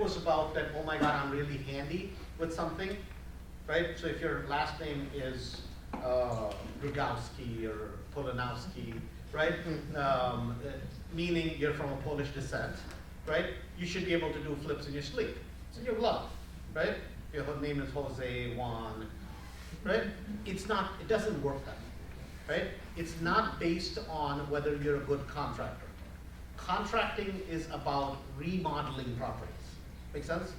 was about that, oh my God, I'm really handy with something, right? So if your last name is Rogowski or Polanowski, right? Meaning you're from a Polish descent, right? You should be able to do flips in your sleep. It's in your glove, right? If your name is Jose Juan, right? It's not, it doesn't work that way, right? It's not based on whether you're a good contractor. Contracting is about remodeling properties. Make sense?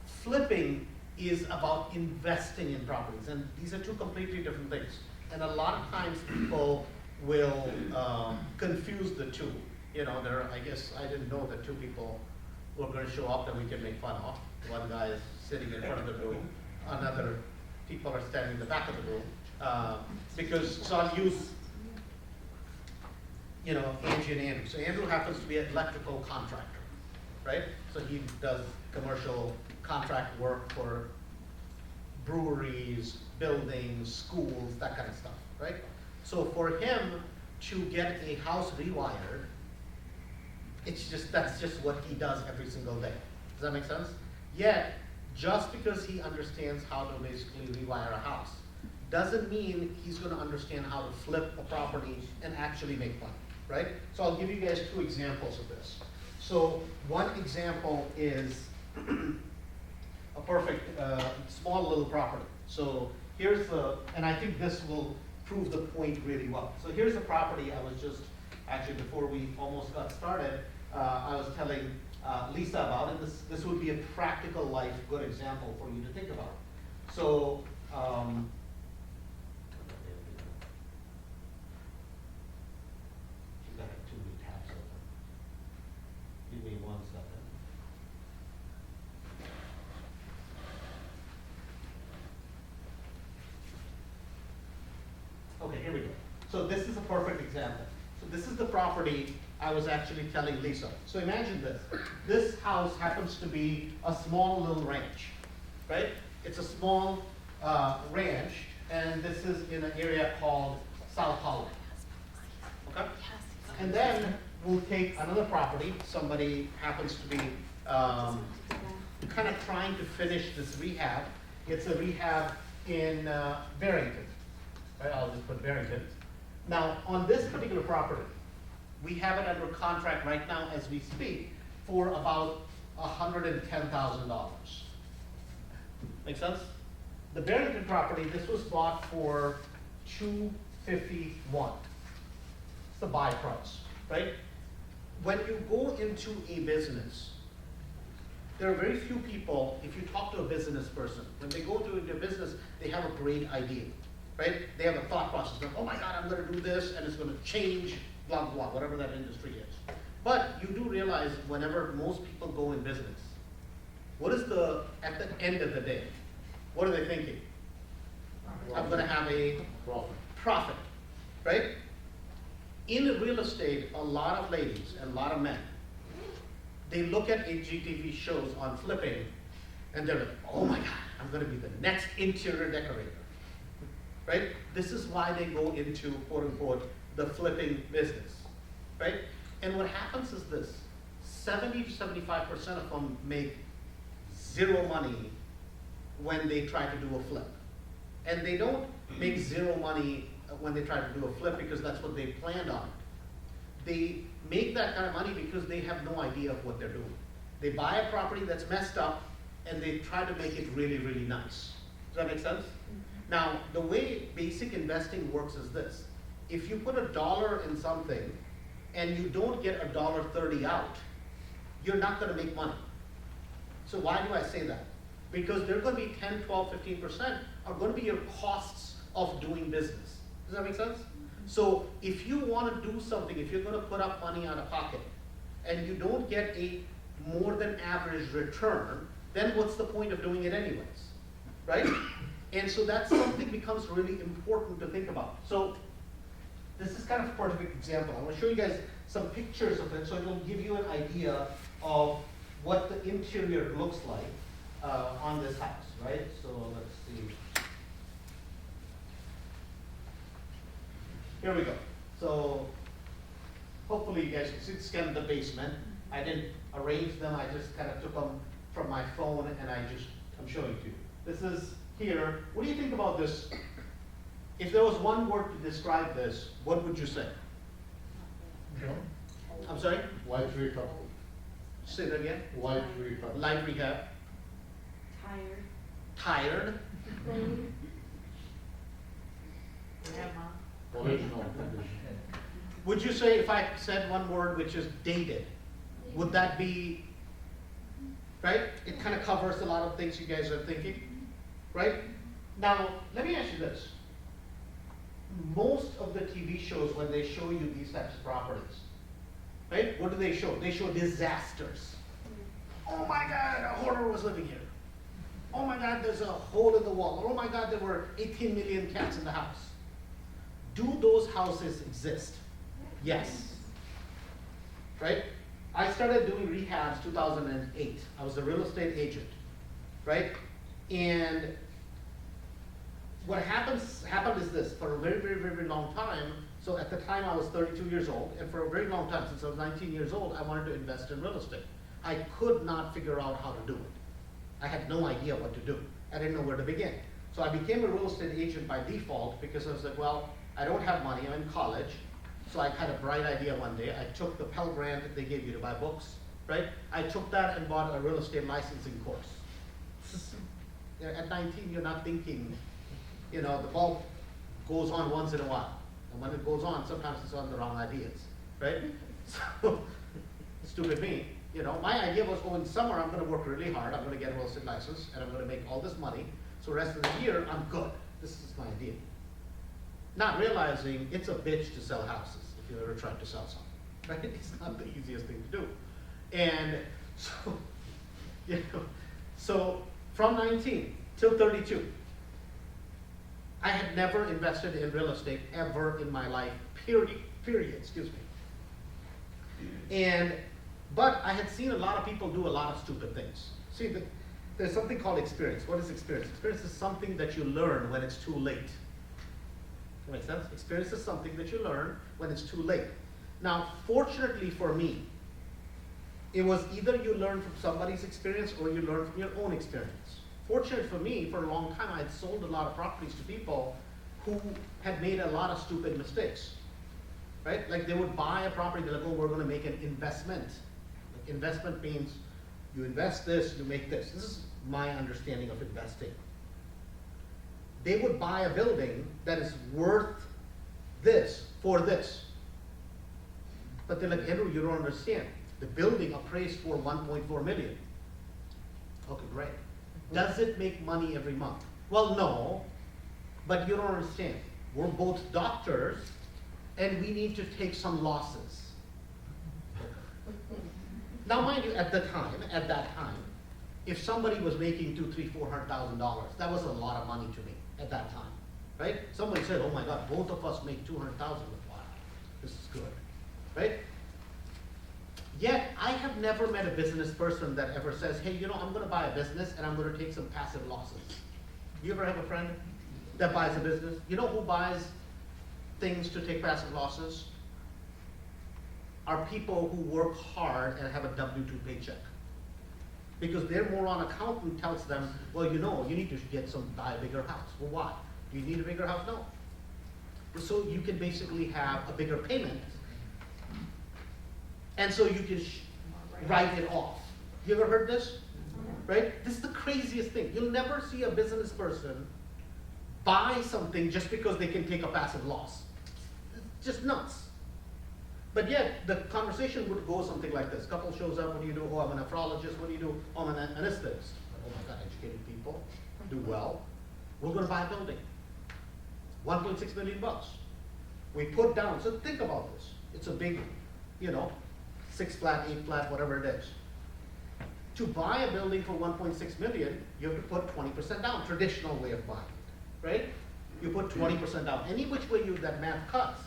Flipping is about investing in properties, and these are two completely different things. And a lot of times people will confuse the two. You know, I guess I didn't know that two people were going to show up that we can make fun of. One guy is sitting in front of the room, another people are standing in the back of the room. So I'll use, you know, Angie and Andrew. So Andrew happens to be an electrical contractor, right? So he does commercial contract work for breweries, buildings, schools, that kind of stuff, right? So for him to get a house rewired, that's just what he does every single day. Does that make sense? Yet, just because he understands how to basically rewire a house, doesn't mean he's gonna understand how to flip a property and actually make money, right? So I'll give you guys two examples of this. So one example is a perfect small little property. So here's and I think this will prove the point really well. So here's the property I was just, actually before we almost got started, I was telling Lisa about it. This would be a practical life good example for you to think about. So, she's got like 2 new tabs open. Give me 1 second. Okay, here we go. So this is a perfect example. So this is the property I was actually telling Lisa. So imagine this. This house happens to be a small little ranch, right? It's a small ranch, and this is in an area called South Holland. Okay? And then we'll take another property. Somebody happens to be kind of trying to finish this rehab. It's a rehab in Barrington. Right? I'll just put Barrington. Now, on this particular property, we have it under contract right now as we speak for about $110,000. Make sense? The Barrington property, this was bought for $251. It's the buy price, right? When you go into a business, there are very few people, if you talk to a business person, when they go into a business, they have a great idea, right? They have a thought process of, oh my God, I'm gonna do this and it's gonna change, blah, blah, whatever that industry is. But you do realize whenever most people go in business, what is at the end of the day, what are they thinking? I'm gonna have a profit, right? In real estate, a lot of ladies and a lot of men, they look at HGTV shows on flipping and they're like, oh my God, I'm gonna be the next interior decorator, right? This is why they go into, quote unquote, the flipping business, right? And what happens is this, 70 to 75% of them make zero money when they try to do a flip. And they don't make zero money when they try to do a flip because that's what they planned on. They make that kind of money because they have no idea of what they're doing. They buy a property that's messed up and they try to make it really, really nice. Does that make sense? Now, the way basic investing works is this. If you put $1 in something and you don't get $1.30 out, you're not gonna make money. So why do I say that? Because they're gonna be 10, 12, 15% are gonna be your costs of doing business. Does that make sense? So if you wanna do something, if you're gonna put up money out of pocket and you don't get a more than average return, then what's the point of doing it anyways, right? And so that's something becomes really important to think about. So this is kind of a perfect example. I'm gonna show you guys some pictures of it so it'll give you an idea of what the interior looks like on this house, right? So let's see. Here we go. So hopefully you guys can see it's kind of the basement. I didn't arrange them, I just kind of took them from my phone and I'm showing it to you. This is here. What do you think about this? If there was one word to describe this, what would you say? Joe? I'm sorry? Light rehab. Say that again. Light rehab. Light rehab. Tired. Tired. Original condition. Would you say if I said one word which is dated, would that be, right? It kind of covers a lot of things you guys are thinking, right? Now, let me ask you this. Most of the TV shows, when they show you these types of properties, right? What do they show? They show disasters. Oh my God, a hoarder was living here. Oh my God, there's a hole in the wall. Oh my God, there were 18 million cats in the house. Do those houses exist? Yes. Right? I started doing rehabs 2008. I was a real estate agent, right? And what happened is this, for a very, very, very, very long time, so at the time I was 32 years old, and for a very long time, since I was 19 years old, I wanted to invest in real estate. I could not figure out how to do it. I had no idea what to do. I didn't know where to begin. So I became a real estate agent by default because I was like, well, I don't have money, I'm in college. So I had a bright idea one day. I took the Pell Grant that they gave you to buy books, right? I took that and bought a real estate licensing course. At 19, you're not thinking, the bulb goes on once in a while. And when it goes on, sometimes it's on the wrong ideas, right? So, stupid me. My idea was, in summer, I'm gonna work really hard. I'm gonna get a real estate license, and I'm gonna make all this money. So the rest of the year, I'm good. This is my idea. Not realizing it's a bitch to sell houses if you ever tried to sell something, right? It's not the easiest thing to do. And so, so from 19 till 32, I had never invested in real estate ever in my life, period, excuse me. But I had seen a lot of people do a lot of stupid things. See, there's something called experience. What is experience? Experience is something that you learn when it's too late. That makes sense? Experience is something that you learn when it's too late. Now, fortunately for me, it was either you learn from somebody's experience or you learn from your own experience. Fortunately for me, for a long time, I had sold a lot of properties to people who had made a lot of stupid mistakes, right? Like they would buy a property, they're like, oh, we're gonna make an investment. Like investment means you invest this, you make this. This is my understanding of investing. They would buy a building that is worth this for this. But they're like, Andrew, you don't understand. The building appraised for 1.4 million. Okay, great. Does it make money every month? Well, no, but you don't understand. We're both doctors, and we need to take some losses. Now, mind you, at that time, if somebody was making $200,000, $300,000, $400,000, that was a lot of money to me at that time, right? Somebody said, oh my God, both of us make $200,000. Wow, this is good, right? Yet, I have never met a business person that ever says, hey, I'm gonna buy a business and I'm gonna take some passive losses. You ever have a friend that buys a business? You know who buys things to take passive losses? Are people who work hard and have a W-2 paycheck. Because their moron accountant tells them, well, you need to buy a bigger house. Well, why? Do you need a bigger house? No. So you can basically have a bigger payment. And so you can write it off. You ever heard this? Right? This is the craziest thing. You'll never see a business person buy something just because they can take a passive loss. It's just nuts. But yet, the conversation would go something like this. Couple shows up, what do you do? Oh, I'm a nephrologist. What do you do? Oh, I'm an anesthetist. Oh my God, educated people do well. We're going to buy a building. 1.6 million bucks. We put down, so think about this. It's a big, 6 flat, 8 flat, whatever it is. To buy a building for 1.6 million, you have to put 20% down, traditional way of buying it, right? You put 20% down. Any which way that math cuts,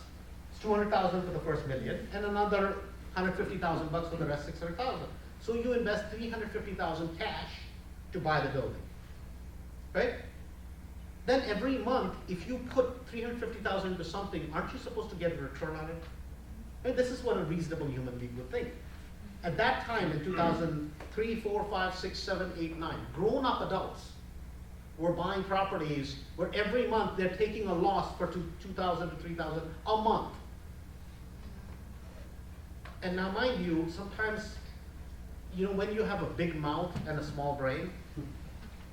it's 200,000 for the first million, and another 150,000 bucks for the rest 600,000. So you invest 350,000 cash to buy the building, right? Then every month, if you put 350,000 into something, aren't you supposed to get a return on it? Right? This is what a reasonable human being would think. At that time, in 2003, 4, 5, 6, 7, 8, 9, grown-up adults were buying properties where every month they're taking a loss for 2,000 to 3,000 a month. And now mind you, sometimes, you know, when you have a big mouth and a small brain,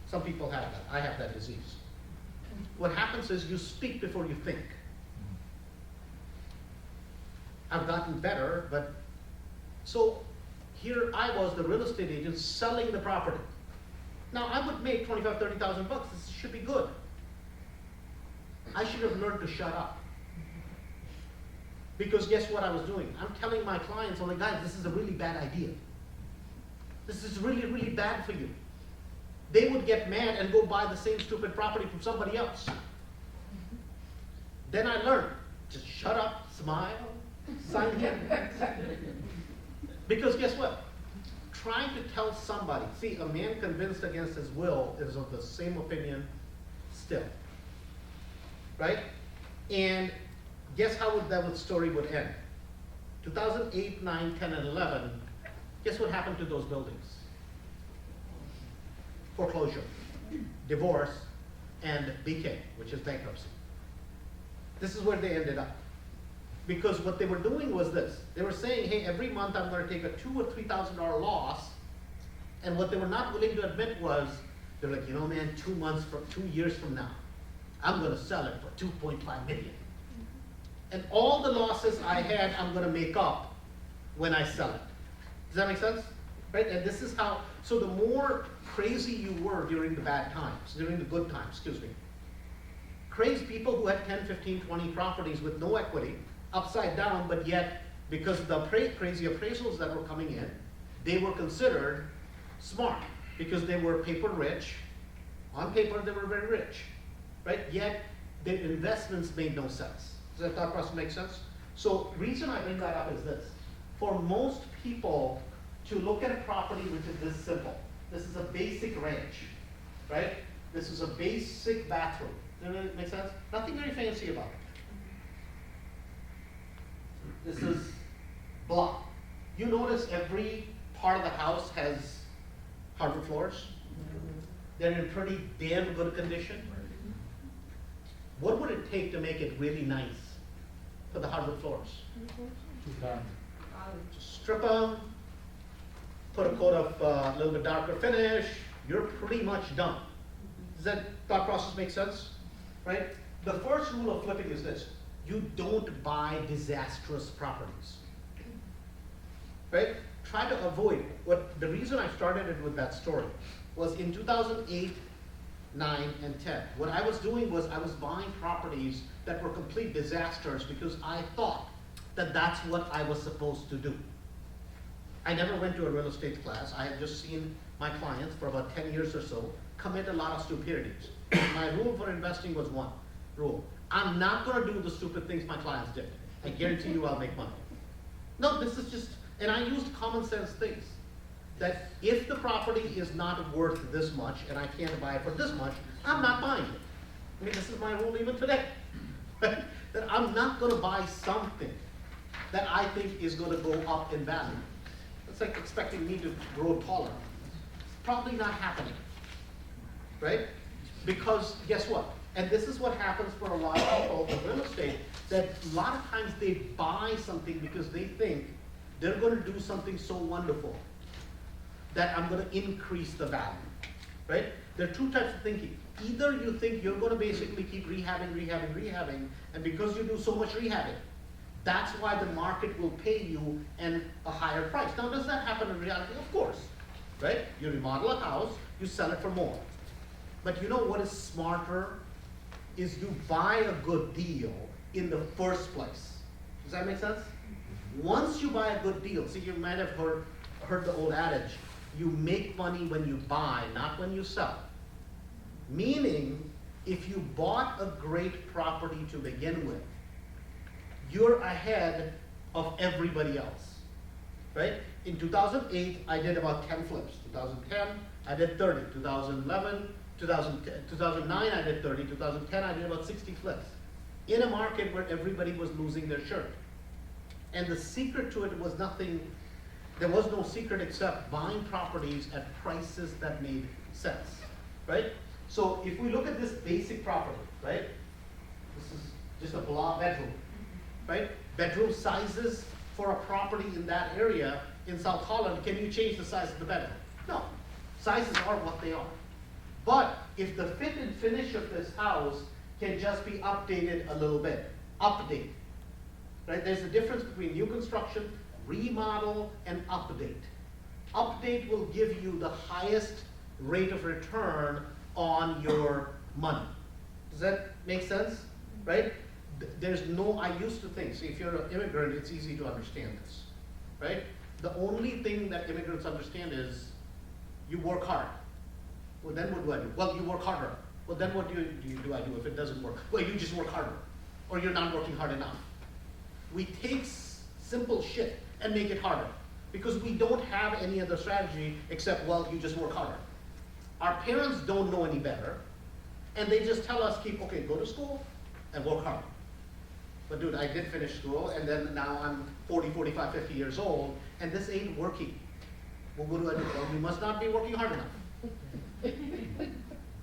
some people have that, I have that disease. What happens is you speak before you think. I've gotten better, but, so here I was, the real estate agent, selling the property. Now, I would make 25, 30,000 bucks, this should be good. I should have learned to shut up. Because guess what I was doing? I'm telling my clients, I'm like, guys, this is a really bad idea. This is really, really bad for you. They would get mad and go buy the same stupid property from somebody else. Then I learned, just shut up, smile, sign here. Because guess what? Trying to tell somebody, see, a man convinced against his will is of the same opinion still. Right? And guess how that story would end? 2008, 9, 10, and 11, guess what happened to those buildings? Foreclosure, divorce, and BK, which is bankruptcy. This is where they ended up. Because what they were doing was this. They were saying, hey, every month I'm going to take a $2,000 or $3,000 loss. And what they were not willing to admit was, they're like, you know, man, 2 years from now, I'm going to sell it for $2.5 million. And all the losses I had, I'm going to make up when I sell it. Does that make sense? Right? And this is how, so the more crazy you were during the bad times, during the good times, excuse me. Crazy people who had 10, 15, 20 properties with no equity, upside down, but yet, because of the crazy appraisals that were coming in, they were considered smart, because they were paper rich. On paper, they were very rich, right? Yet, their investments made no sense. Does that thought process make sense? So, reason I bring that up is this. For most people to look at a property which is this simple, this is a basic ranch, right? This is a basic bathroom. Does that make sense? Nothing very fancy about it. This is block. You notice every part of the house has hardwood floors? They're in pretty damn good condition. What would it take to make it really nice for the hardwood floors? Just strip them, put a coat of a little bit darker finish, you're pretty much done. Does that thought process make sense? Right? The first rule of flipping is this. You don't buy disastrous properties. Right? Try to avoid the reason I started it with that story was in 2008, 9, and 10. What I was doing was I was buying properties that were complete disasters because I thought that that's what I was supposed to do. I never went to a real estate class. I had just seen my clients for about 10 years or so commit a lot of stupidities. My rule for investing was one rule. I'm not going to do the stupid things my clients did. I guarantee you I'll make money. No, this is just, and I used common sense things. That if the property is not worth this much and I can't buy it for this much, I'm not buying it. I mean, this is my rule even today. That I'm not going to buy something that I think is going to go up in value. It's like expecting me to grow taller. It's probably not happening. Right? Because guess what? And this is what happens for a lot of people in real estate, that a lot of times they buy something because they think they're going to do something so wonderful that I'm going to increase the value, right? There are two types of thinking. Either you think you're going to basically keep rehabbing, and because you do so much rehabbing, that's why the market will pay you a higher price. Now, does that happen in reality? Of course, right? You remodel a house, you sell it for more. But you know what is smarter? Is you buy a good deal in the first place. Does that make sense? Once you buy a good deal, see, you might have heard the old adage, you make money when you buy, not when you sell. Meaning, if you bought a great property to begin with, you're ahead of everybody else, right? In 2008, I did about 10 flips. 2010, I did 30. 2011, 2009, I did 30. 2010, I did about 60 flips. In a market where everybody was losing their shirt. And the secret to it was nothing there was no secret except buying properties at prices that made sense, right? So if we look at this basic property, right? This is just a blah bedroom, right? Bedroom sizes for a property in that area in South Holland, can you change the size of the bedroom? No, sizes are what they are. But if the fit and finish of this house can just be updated a little bit, update, right? There's a difference between new construction, remodel, and update. Update will give you the highest rate of return on your money. Does that make sense? Right? There's no, I used to think, see, if you're an immigrant, it's easy to understand this, right? The only thing that immigrants understand is you work hard. Well, then what do I do? Well, you work harder. Well, then what do I do if it doesn't work? Well, you just work harder, or you're not working hard enough. We take simple shit and make it harder because we don't have any other strategy except, well, you just work harder. Our parents don't know any better, and they just tell us, okay, go to school and work hard. But dude, I did finish school, and then now I'm 40, 45, 50 years old, and this ain't working. Well, what do I do? Well, you must not be working hard enough.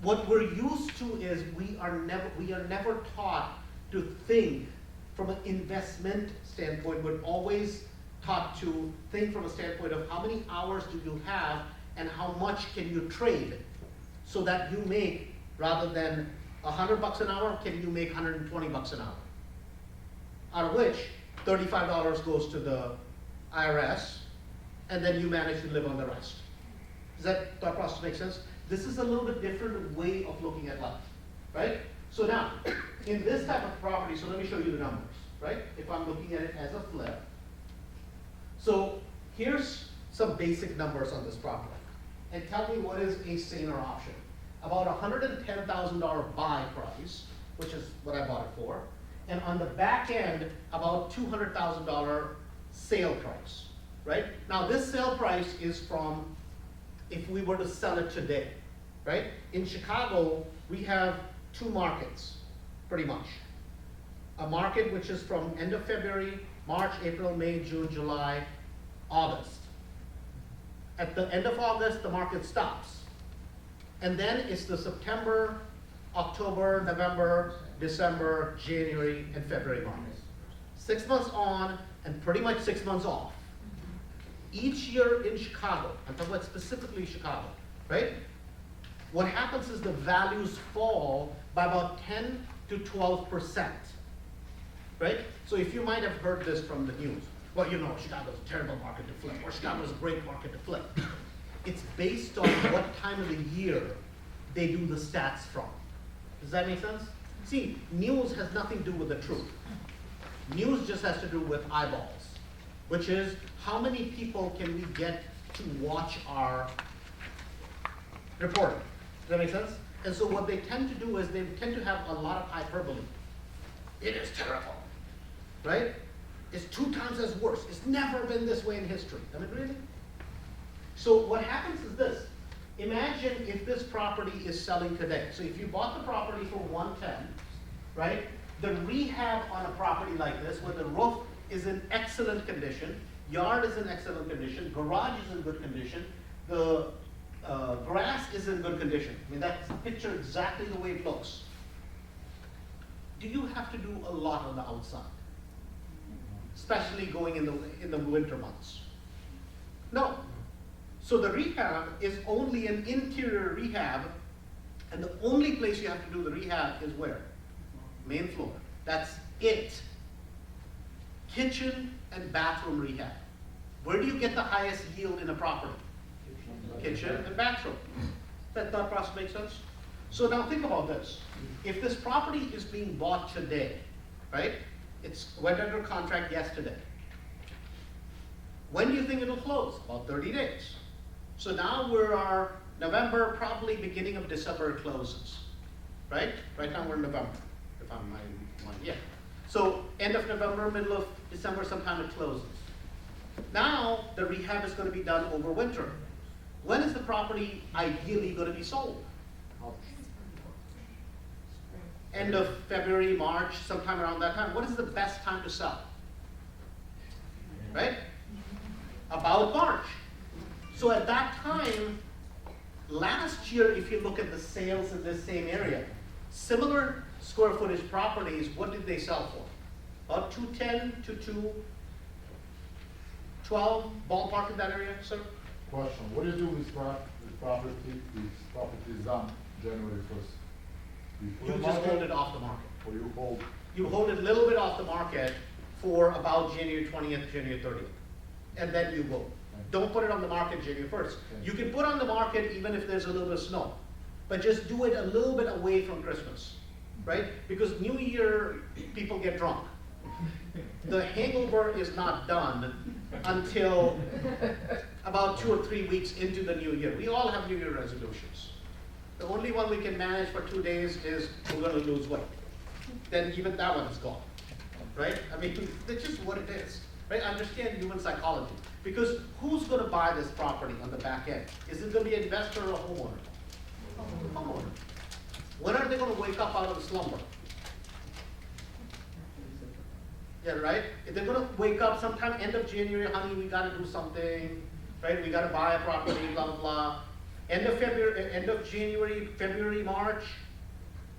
What we're used to is we are never taught to think from an investment standpoint. We're always taught to think from a standpoint of how many hours do you have and how much can you trade so that you make, rather than $100 an hour, can you make $120 an hour? Out of which $35 goes to the IRS, and then you manage to live on the rest. Does that thought process make sense? This is a little bit different way of looking at life, right? So now, in this type of property, so let me show you the numbers, right? If I'm looking at it as a flip. So here's some basic numbers on this property. And tell me what is a saner option. About $110,000 buy price, which is what I bought it for. And on the back end, about $200,000 sale price, right? Now this sale price is from if we were to sell it today, right? In Chicago, we have two markets, pretty much. A market which is from end of February, March, April, May, June, July, August. At the end of August, the market stops. And then it's the September, October, November, December, January, and February market. 6 months on and pretty much 6 months off. Each year in Chicago, I'm talking about specifically Chicago, right? What happens is the values fall by about 10 to 12%, right? So if you might have heard this from the news, well, you know, Chicago's a terrible market to flip, or Chicago's a great market to flip. It's based on what time of the year they do the stats from. Does that make sense? See, news has nothing to do with the truth. News just has to do with eyeballs, which is how many people can we get to watch our reporting. Does that make sense? And so what they tend to do is they tend to have a lot of hyperbole. It is terrible, right? It's 2 times as worse. It's never been this way in history. I mean, really? So what happens is this. Imagine if this property is selling today. So if you bought the property for 110, right? The rehab on a property like this, where the roof is in excellent condition, yard is in excellent condition, garage is in good condition, the grass is in good condition. I mean, that's picture exactly the way it looks. Do you have to do a lot on the outside? Especially going in the winter months? No. So the rehab is only an interior rehab, and the only place you have to do the rehab is where? Main floor. That's it. Kitchen and bathroom rehab. Where do you get the highest yield in a property? Kitchen and bathroom. That thought process makes sense? So now think about this. If this property is being bought today, right? It's went under contract yesterday. When do you think it'll close? About 30 days. So now we're November, probably beginning of December it closes, right? Right now we're in November, if I'm yeah. So end of November, middle of December, sometime it closes. Now the rehab is going to be done over winter. When is the property ideally going to be sold? End of February, March, sometime around that time. What is the best time to sell? Right? about March. So at that time, last year, if you look at the sales in this same area, similar square footage properties, what did they sell for? About 210 to 212, ballpark in that area, sir? Question, what do you do with property is done January first? You just hold it off the market. Or you hold? You hold it a little bit off the market for about January 20th, January 30th, and then you go. Don't put it on the market January 1st. You can put on the market even if there's a little bit of snow, but just do it a little bit away from Christmas, right? Because New Year, people get drunk. The hangover is not done until about 2 or 3 weeks into the new year. We all have New Year resolutions. The only one we can manage for 2 days is we're gonna lose weight. Then even that one is gone, right? I mean, that's just what it is, right? Understand human psychology. Because who's gonna buy this property on the back end? Is it gonna be an investor or a homeowner? Homeowner. When are they gonna wake up out of the slumber? Yeah, right? If they're gonna wake up sometime end of January, honey, we gotta do something, right? We gotta buy a property, blah, blah, blah. End of January, February, March,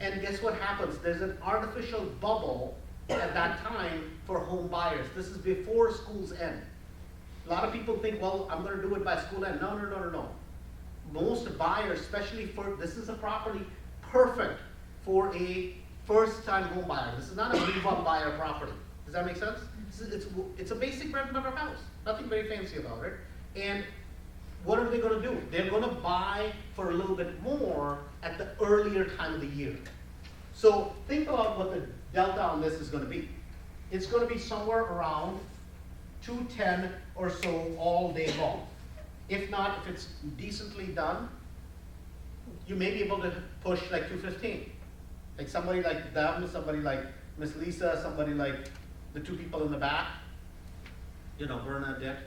and guess what happens? There's an artificial bubble at that time for home buyers. This is before schools end. A lot of people think, well, I'm gonna do it by school end. No, no, no, no, no. Most buyers, especially this is a property perfect for a first-time home buyer. This is not a move-up buyer property. Does that make sense? It's a basic bread and butter house. Nothing very fancy about it. And what are they gonna do? They're gonna buy for a little bit more at the earlier time of the year. So think about what the delta on this is gonna be. It's gonna be somewhere around 210 or so all day long. If not, if it's decently done, you may be able to push like 215. Like somebody like them, somebody like Miss Lisa, somebody like the two people in the back, you know, Bernadette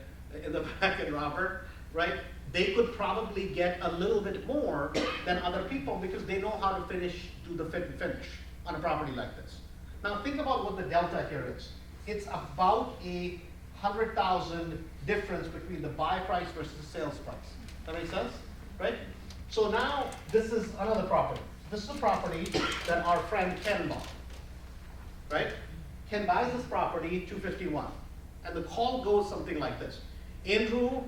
in the back and Robert, right? They could probably get a little bit more than other people because they know how to do the fit and finish on a property like this. Now think about what the delta here is. It's about a 100,000 difference between the buy price versus the sales price. That makes sense, right? So now this is another property. This is a property that our friend Ken bought, right? Ken buys this property, 251, and the call goes something like this. Andrew,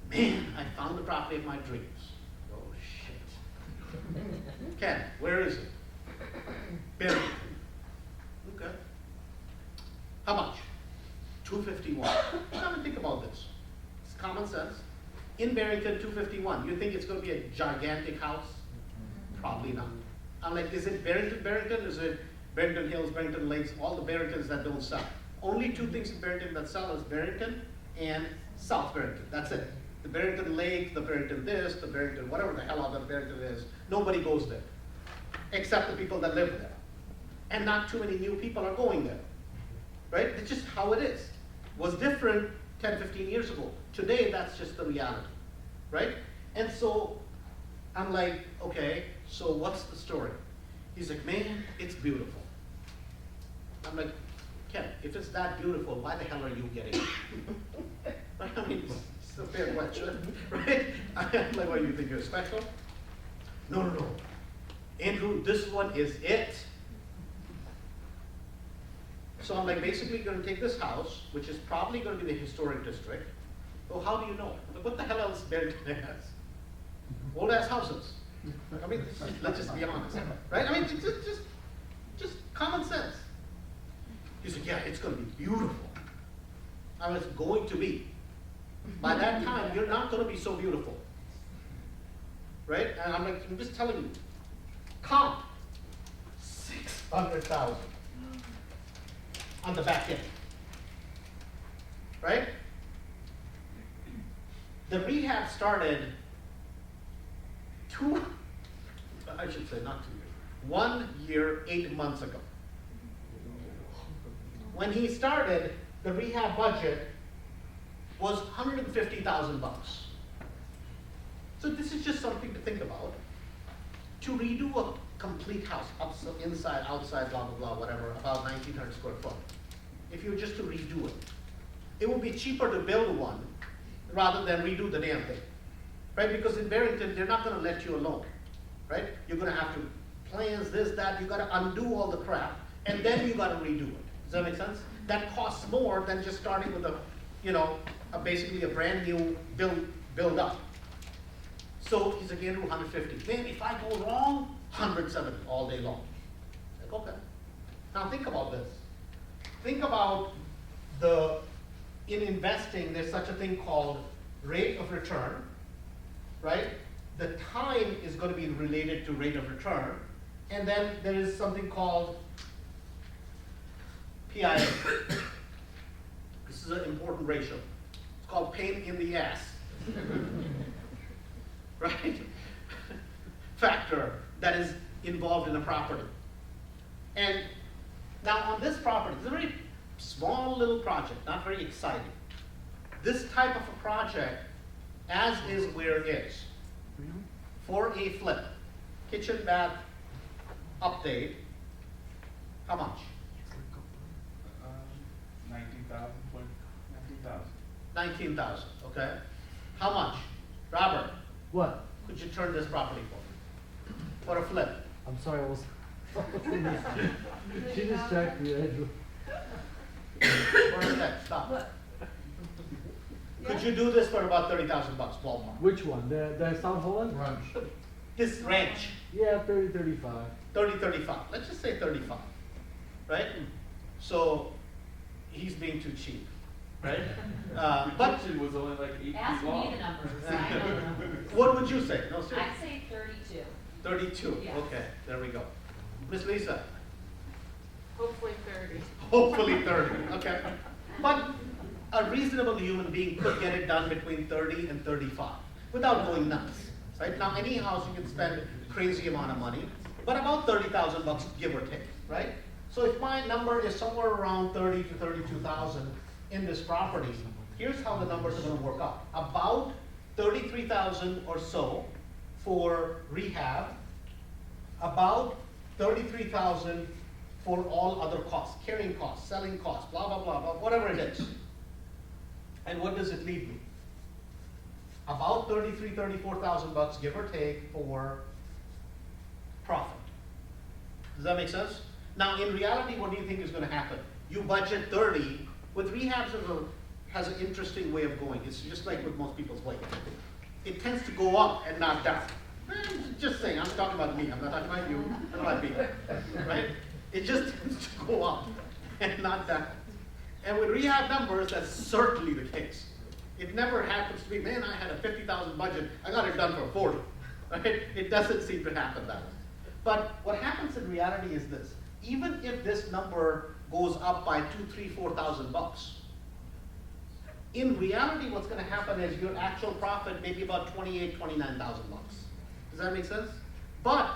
man, I found the property of my dreams. Oh shit. Ken, where is it? Barrington. Okay. How much? 251. Now think about this. It's common sense. In Barrington, 251. You think it's going to be a gigantic house? Probably not. I'm like, is it Barrington? Is it Barrington Hills, Barrington Lakes? All the Barringtons that don't sell. Only two things in Barrington that sell is Barrington and South Barrington. That's it. The Barrington Lake, the Barrington this, the Barrington whatever the hell other Barrington is. Nobody goes there, except the people that live there. And not too many new people are going there. Right? It's just how it is. Was different 10, 15 years ago. Today, that's just the reality, right? And so, I'm like, okay, so what's the story? He's like, man, it's beautiful. I'm like, Ken, if it's that beautiful, why the hell are you getting it? Right? I mean, it's a fair question, right? I'm like, what, you think you're special? No, no, no. Andrew, this one is it. So I'm like, basically you're gonna take this house, which is probably gonna be the historic district. Well, how do you know? I'm like, what the hell else Barrington has? Old ass houses. I mean, let's just be honest, right? I mean, just common sense. He's like, yeah, it's gonna be beautiful. I mean, it's going to be. By that time, you're not gonna be so beautiful. Right? And I'm like, I'm just telling you, comp, 600,000. On the back end, right? The rehab started I should say not 2 years, 1 year, 8 months ago. When he started, the rehab budget was $150,000. So this is just something to think about. To redo a complete house, inside, outside, blah, blah, blah, whatever, about 1,900 square foot. If you were just to redo it, it would be cheaper to build one rather than redo the damn thing, right? Because in Barrington, they're not gonna let you alone, right? You're gonna have to plans, this, that, you gotta undo all the crap, and then you gotta redo it. Does that make sense? That costs more than just starting with basically a brand new build up. So he's again 150. Man, if I go wrong, 170 all day long. Like, okay. Now think about this. Think about in investing, there's such a thing called rate of return, right? The time is going to be related to rate of return. And then there is something called PIA. This is an important ratio. It's called pain in the ass. Right? Factor that is involved in a property. And now on this property, it's a very small little project, not very exciting. This type of a project, as is where it is, for a flip, kitchen, bath, update, how much? 19,000. 19,000, okay? How much? Robert, What? could you turn this property for a flip? I'm sorry, I was. She distracted me, Andrew. For a flip, stop. What? Could you do this for about 30,000 bucks, ballpark? Which one? The South Holland? Ranch. This ranch, Yeah, 30, 35. 30, 35, let's just say 35, right? So, he's being too cheap, right? But, Kitchen was only like 8 Ask feet long. me the numbers, I know the numbers. what would you say? No, seriously. I'd say 32. 32, Yes. okay, there we go. Miss Lisa? Hopefully 30. Hopefully 30, okay. But a reasonable human being could get it done between 30 and 35 without going nuts, right? Now, any house you can spend a crazy amount of money, but about 30,000 bucks, give or take, right? So if my number is somewhere around 30 to 32,000 in this property, here's how the numbers are gonna work out. About 33,000 or so for rehab, about 33,000 for all other costs, carrying costs, selling costs, blah, blah, blah, blah, whatever it is. And what does it leave me? About 34,000 bucks, give or take, for profit. Does that make sense? Now, in reality, what do you think is gonna happen? You budget 30, with rehabs has an interesting way of going. It's just like with most people's weight. It tends to go up and not down. Just saying, I'm talking about me, I'm not talking about you, I'm not about me, right? It just tends to go up and not down. And with rehab numbers, that's certainly the case. It never happens to be, man, I had a 50,000 budget, I got it done for 40, right? It doesn't seem to happen that way. But what happens in reality is this: even if this number goes up by 2, 3, 4,000 bucks, in reality, what's going to happen is your actual profit may be about 28, 29,000 bucks. Does that make sense? But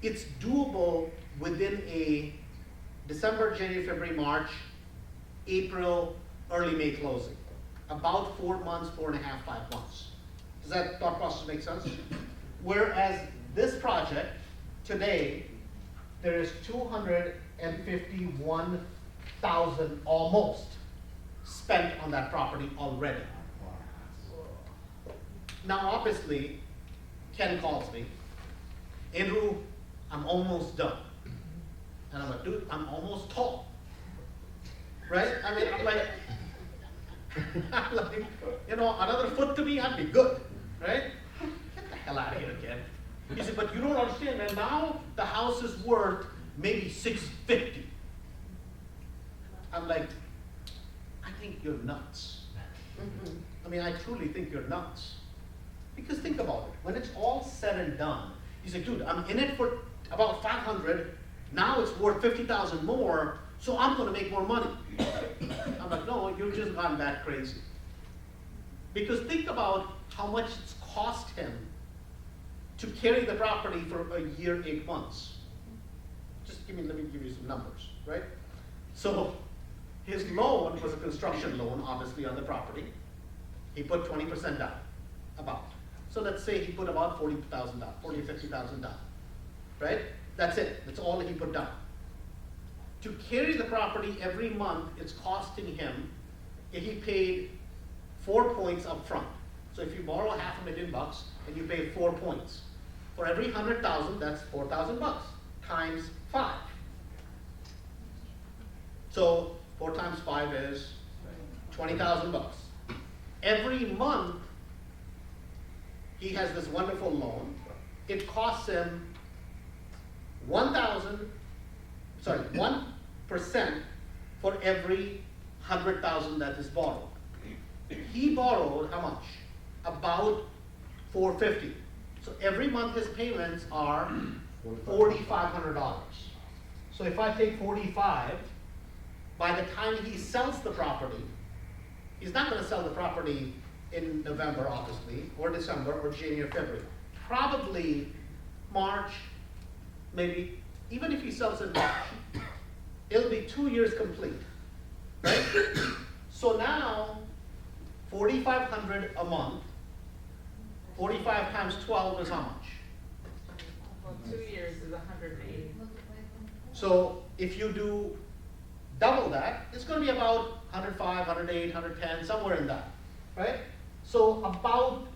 it's doable within a December, January, February, March, April, early May closing. About 4 months, 4.5, 5 months. Does that thought process make sense? Whereas this project, today, there is 251,000 almost spent on that property already. Now, obviously, Ken calls me, Andrew, I'm almost done. And I'm like, dude, I'm almost tall. Right? I mean, I'm like, another foot to me, I'd be good. Right? Get the hell out of here, Ken. He said, but you don't understand, man. Now the house is worth maybe $650. I'm like, I think you're nuts. I mean, I truly think you're nuts. Because think about it. When it's all said and done, he's like, dude, I'm in it for about 500. Now it's worth 50,000 more, so I'm going to make more money. I'm like, no, you've just gone that crazy. Because think about how much it's cost him to carry the property for a year, 8 months. Let me give you some numbers, right? So his loan was a construction loan, obviously, on the property. He put 20% down, about. So let's say he put about $40,000 down, $40,000 or $50,000 down, right? That's it, that's all he put down. To carry the property every month, it's costing him he paid 4 points up front. So if you borrow $500,000 and you pay 4 points, for every 100,000, that's $4,000 times 5. So 4 times 5 is $20,000. Every month, he has this wonderful loan. It costs him 1% for every 100,000 that is borrowed. He borrowed how much? About $450. So every month his payments are $4,500. So if I take 45, by the time he sells the property, he's not going to sell the property in November, obviously, or December, or January, or February. Probably March, maybe, even if he sells in March, it'll be 2 years complete, right? So now, 4,500 a month, 45 times 12 is how much? Well, 2 years is 180. So if you do double that, it's going to be about 105, 108, 110, somewhere in that, right? So about,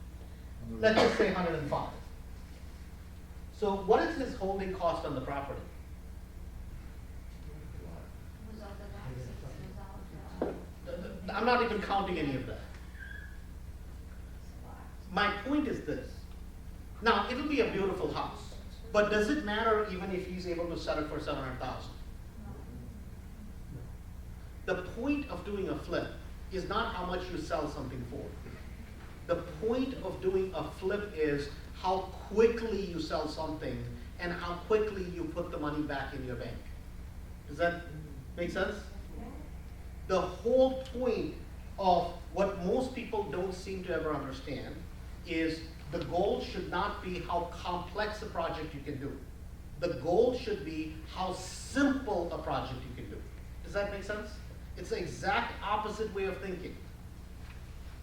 let's just say 105. So what is his holding cost on the property? I'm not even counting any of that. My point is this. Now, it'll be a beautiful house, but does it matter even if he's able to sell it for 700,000? The point of doing a flip is not how much you sell something for. The point of doing a flip is how quickly you sell something and how quickly you put the money back in your bank. Does that make sense? The whole point of what most people don't seem to ever understand is the goal should not be how complex a project you can do. The goal should be how simple a project you can do. Does that make sense? It's the exact opposite way of thinking.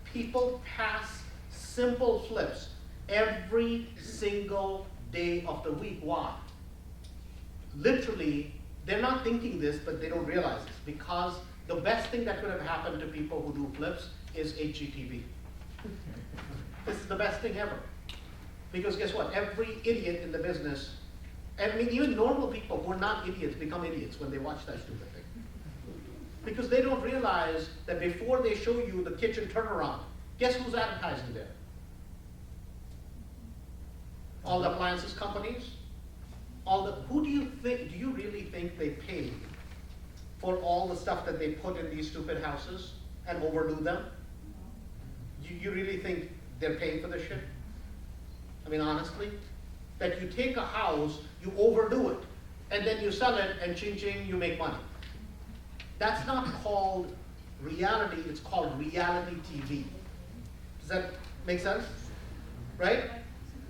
People pass simple flips every single day of the week. Why? Literally, they're not thinking this, but they don't realize this, because the best thing that could have happened to people who do flips is HGTV. This is the best thing ever. Because guess what? Every idiot in the business, I mean, even normal people who are not idiots become idiots when they watch that stupid thing. Because they don't realize that before they show you the kitchen turnaround, guess who's advertising there? All the appliances companies? Who do you think, do you really think they pay for all the stuff that they put in these stupid houses and overdo them? You really think they're paying for this shit? I mean, honestly? That you take a house, you overdo it, and then you sell it, and ching-ching, you make money. That's not called reality, it's called reality TV. Does that make sense? Right?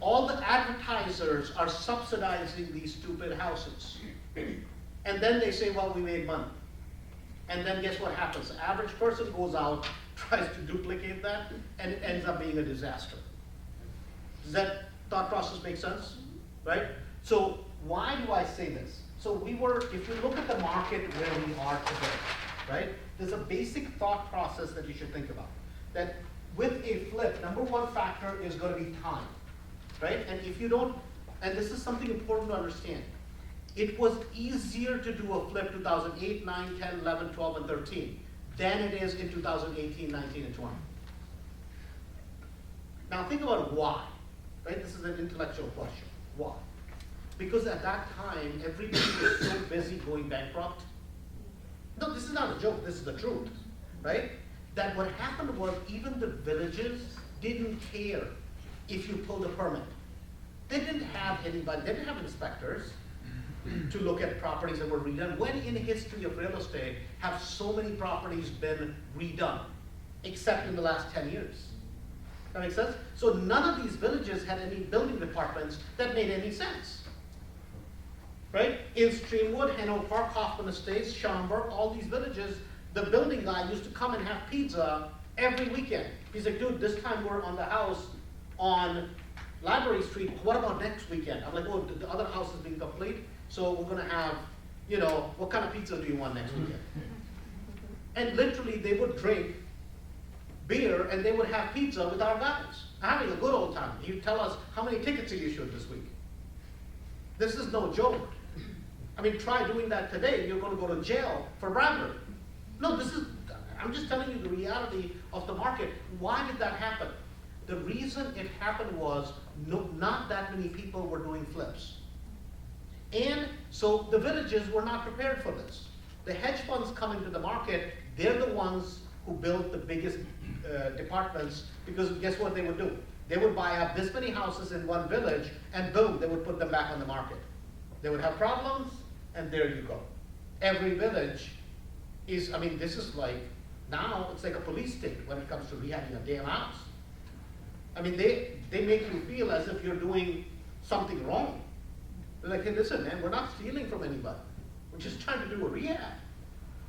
All the advertisers are subsidizing these stupid houses. And then they say, well, we made money. And then guess what happens? The average person goes out, tries to duplicate that, and it ends up being a disaster. Does that thought process make sense? Right? So why do I say this? So if you look at the market where we are today, right? There's a basic thought process that you should think about. That with a flip, number one factor is going to be time, right? And if you don't, and this is something important to understand, it was easier to do a flip 2008, 9, 10, 11, 12, and 13 than it is in 2018, 19, and 20. Now think about why, right? This is an intellectual question. Why? Because at that time, everybody was so busy going bankrupt. No, this is not a joke, this is the truth, right? That what happened was even the villages didn't care if you pulled a permit. They didn't have anybody, they didn't have inspectors to look at properties that were redone. When in the history of real estate have so many properties been redone, except in the last 10 years? That makes sense? So none of these villages had any building departments that made any sense. Right? In Streamwood, Hanover Park, Hoffman Estates, Schaumburg, all these villages, the building guy used to come and have pizza every weekend. He's like, dude, this time we're on the house on Library Street. What about next weekend? I'm like, oh, the other house is being complete, so we're gonna have, what kind of pizza do you want next weekend? And literally, they would drink beer and they would have pizza with our guys, having a good old time. He'd tell us how many tickets he issued this week. This is no joke. I mean, try doing that today, you're gonna go to jail for bribery. No, I'm just telling you the reality of the market. Why did that happen? The reason it happened was not that many people were doing flips. And so the villages were not prepared for this. The hedge funds come into the market, they're the ones who built the biggest departments, because guess what they would do? They would buy up this many houses in one village, and boom, they would put them back on the market. They would have problems, and there you go. Every village is, I mean, this is like, now it's like a police state when it comes to rehabbing a damn house. I mean, they make you feel as if you're doing something wrong. They're like, hey, listen, man, we're not stealing from anybody. We're just trying to do a rehab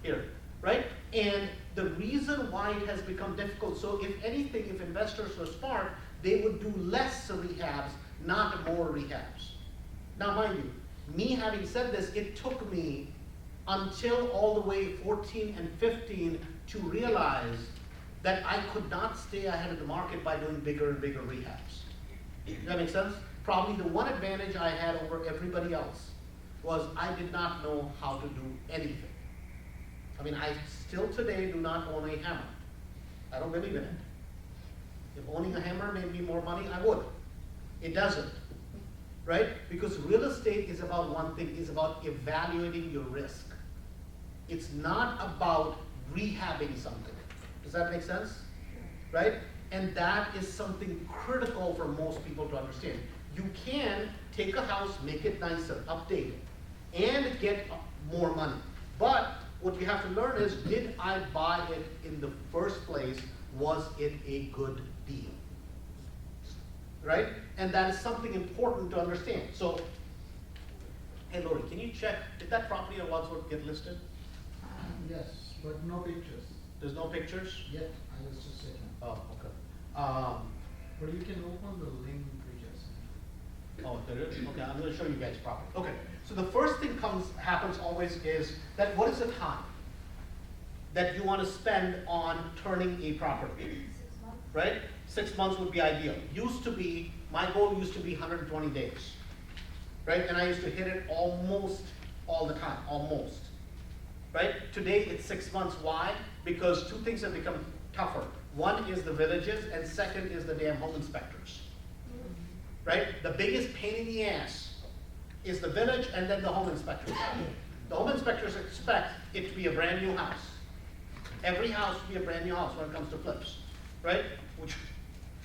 here, right? And the reason why it has become difficult, so if anything, if investors were smart, they would do less rehabs, not more rehabs. Now, mind you, me having said this, it took me until all the way 14 and 15 to realize that I could not stay ahead of the market by doing bigger and bigger rehabs. Does that make sense? Probably the one advantage I had over everybody else was I did not know how to do anything. I mean, I still today do not own a hammer. I don't believe in it. If owning a hammer made me more money, I would. It doesn't, right? Because real estate is about one thing, it's about evaluating your risk. It's not about rehabbing something. Does that make sense? Right? And that is something critical for most people to understand. You can take a house, make it nicer, update it, and get more money. But what you have to learn is, did I buy it in the first place? Was it a good deal? Right? And that is something important to understand. So, hey Lori, can you check, did that property on Wadsworth get listed? Yes, but no pictures. There's no pictures? Yet, I was just checking. Oh, okay. But you can open the link pictures. Oh, there is? Okay, I'm gonna show you guys properly. Okay, so the first thing happens always is that what is the time that you wanna spend on turning a property? 6 months. Right? 6 months would be ideal. Used to be, my goal used to be 120 days. Right? And I used to hit it almost all the time, almost. Right? Today it's 6 months. Why? Because two things have become tougher. One is the villages, and second is the damn home inspectors. Right? The biggest pain in the ass is the village and then the home inspectors. The home inspectors expect it to be a brand new house. Every house to be a brand new house when it comes to flips. Right? Which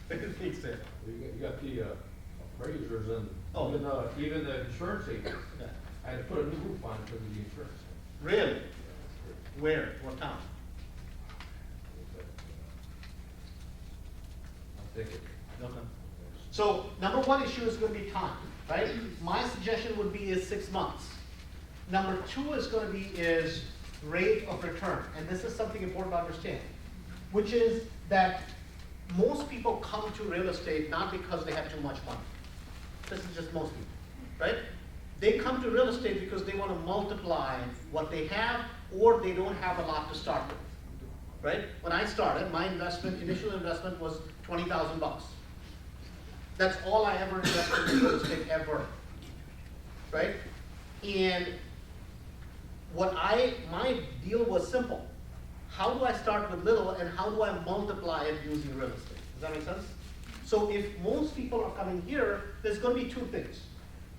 makes sense. You got the appraisers and Oh. even the insurance agents. Yeah. I had to put a new roof on because of the insurance. Really? Where? What town? I'm thinking. Okay. So, number one issue is gonna be time, right? My suggestion would be is 6 months. Number two is gonna be is rate of return, and this is something important to understand, which is that most people come to real estate not because they have too much money. This is just most people, right? They come to real estate because they wanna multiply what they have, or they don't have a lot to start with, right? When I started, my initial investment was $20,000. That's all I ever invested in real estate ever, right? And my deal was simple. How do I start with little and how do I multiply it using real estate? Does that make sense? So if most people are coming here, there's gonna be two things.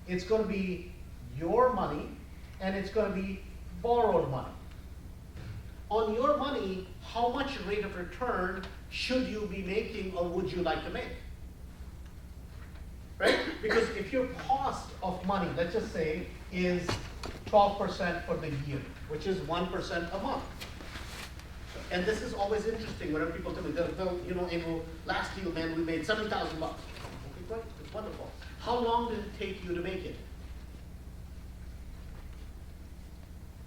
It's gonna be your money and it's gonna be borrowed money. On your money, how much rate of return should you be making or would you like to make? Right? Because if your cost of money, let's just say, is 12% for the year, which is 1% a month. And this is always interesting whenever people tell me, you know, Andrew, last deal, man, we made $70,000. Okay, great, it's wonderful. How long did it take you to make it?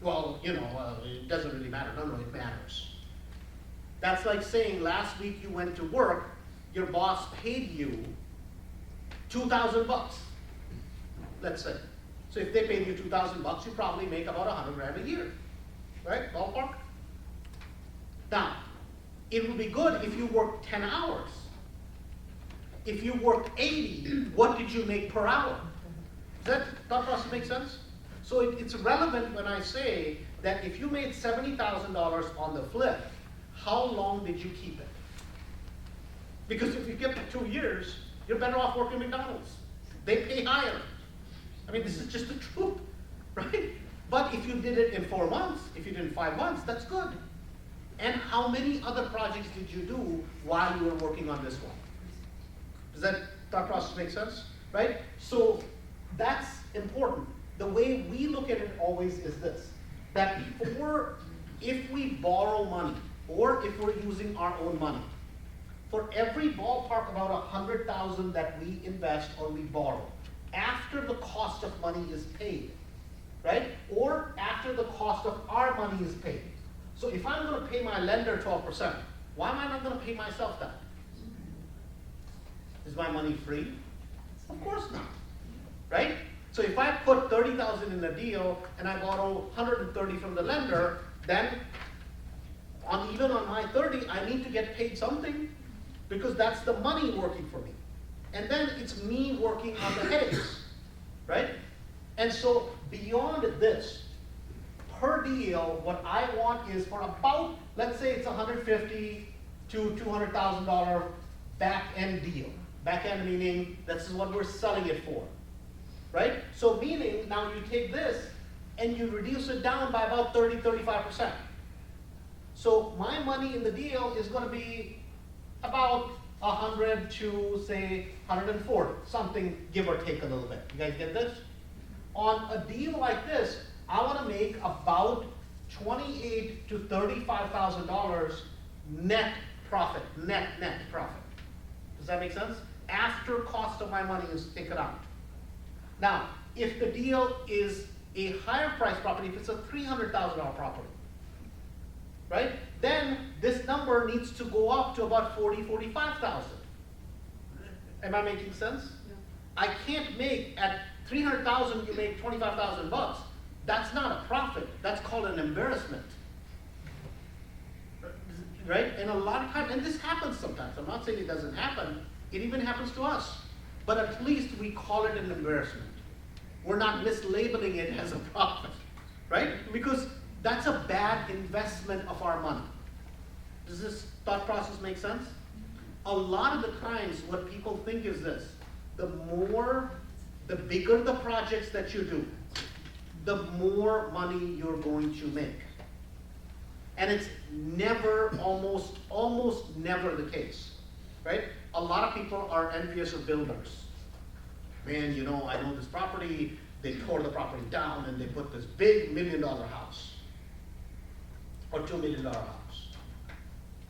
Well, you know, it doesn't really matter. No, it matters. That's like saying last week you went to work, your boss paid you $2,000, let's say. So if they paid you $2,000, you probably make about $100,000 a year, right? Ballpark. Now, It would be good if you worked 10 hours. If you worked 80, what did you make per hour? Does that thought process make sense? So it's relevant when I say that if you made $70,000 on the flip, how long did you keep it? Because if you kept it 2 years, you're better off working at McDonald's. They pay higher. I mean, this is just the truth, right? But if you did it in 4 months, if you did it in 5 months, that's good. And how many other projects did you do while you were working on this one? Does that thought process make sense? Right? So that's important. The way we look at it always is this, that if we borrow money, or if we're using our own money, for every ballpark about 100,000 that we invest or we borrow, after the cost of money is paid, right? Or after the cost of our money is paid. So if I'm gonna pay my lender 12%, why am I not gonna pay myself that? Is my money free? Of course not, right? So if I put 30,000 in a deal and I borrow 130 from the lender, then even on my 30, I need to get paid something, because that's the money working for me. And then it's me working on the headaches, right? And so beyond this, per deal, what I want is for about, let's say it's $150,000 to $200,000 back-end deal. Back-end meaning this is what we're selling it for, right? So meaning now you take this and you reduce it down by about 35%. So my money in the deal is going to be about 100 to say 140, something give or take a little bit. You guys get this? On a deal like this, I want to make about $28,000 to $35,000 net profit, net profit. Does that make sense? After cost of my money is taken out. Now, if the deal is a higher price property, if it's a $300,000 property, right? Then this number needs to go up to about 45,000. Am I making sense? No. I can't make at 300,000 you make 25,000 bucks. That's not a profit. That's called an embarrassment. Right? And a lot of times, and this happens sometimes. I'm not saying it doesn't happen. It even happens to us. But at least we call it an embarrassment. We're not mislabeling it as a profit, right? Because that's a bad investment of our money. Does this thought process make sense? A lot of the times what people think is this: the bigger the projects that you do, the more money you're going to make. And it's never, almost never the case, right? A lot of people are envious of builders. Man, you know, I know this property, they tore the property down and they put this big $1 million house. Or $2 million house,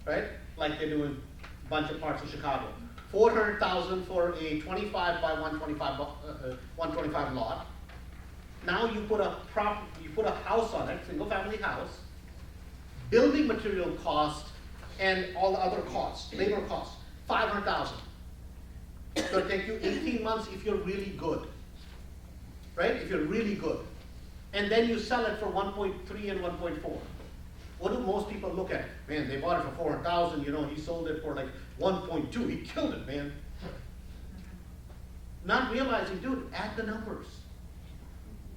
right? Like they do in a bunch of parts of Chicago. $400,000 for a 25 by 125 lot. Now you put a house on it, single family house, building material cost, and all the other costs, labor costs, $500,000. It's going to take you 18 months if you're really good, right? If you're really good. And then you sell it for 1.3 and 1.4. What do most people look at? Man, they bought it for 400,000, you know, he sold it for like 1.2, he killed it, man. Not realizing, dude, add the numbers.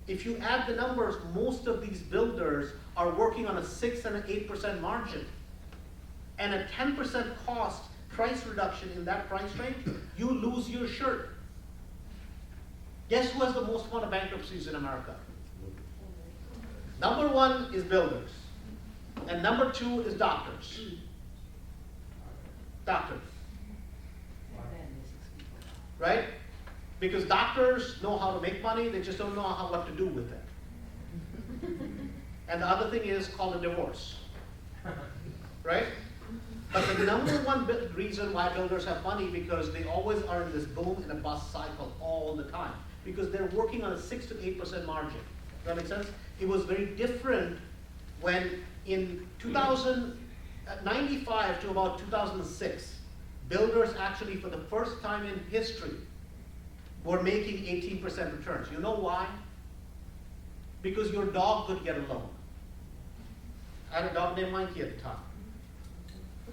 If you add the numbers, most of these builders are working on a 6 and an 8% margin. And a 10% cost price reduction in that price range, you lose your shirt. Guess who has the most amount of bankruptcies in America? Number 1 is builders. And number 2 is doctors. Doctors. Right? Because doctors know how to make money, they just don't know what to do with it. And the other thing is called a divorce. Right? But the number 1 reason why builders have money, because they always are in this boom and a bust cycle all the time. Because they're working on a 6 to 8% margin. Does that make sense? It was very different when in 1995 to about 2006, builders actually for the first time in history were making 18% returns. You know why? Because your dog could get a loan. I had a dog named Mikey at the time.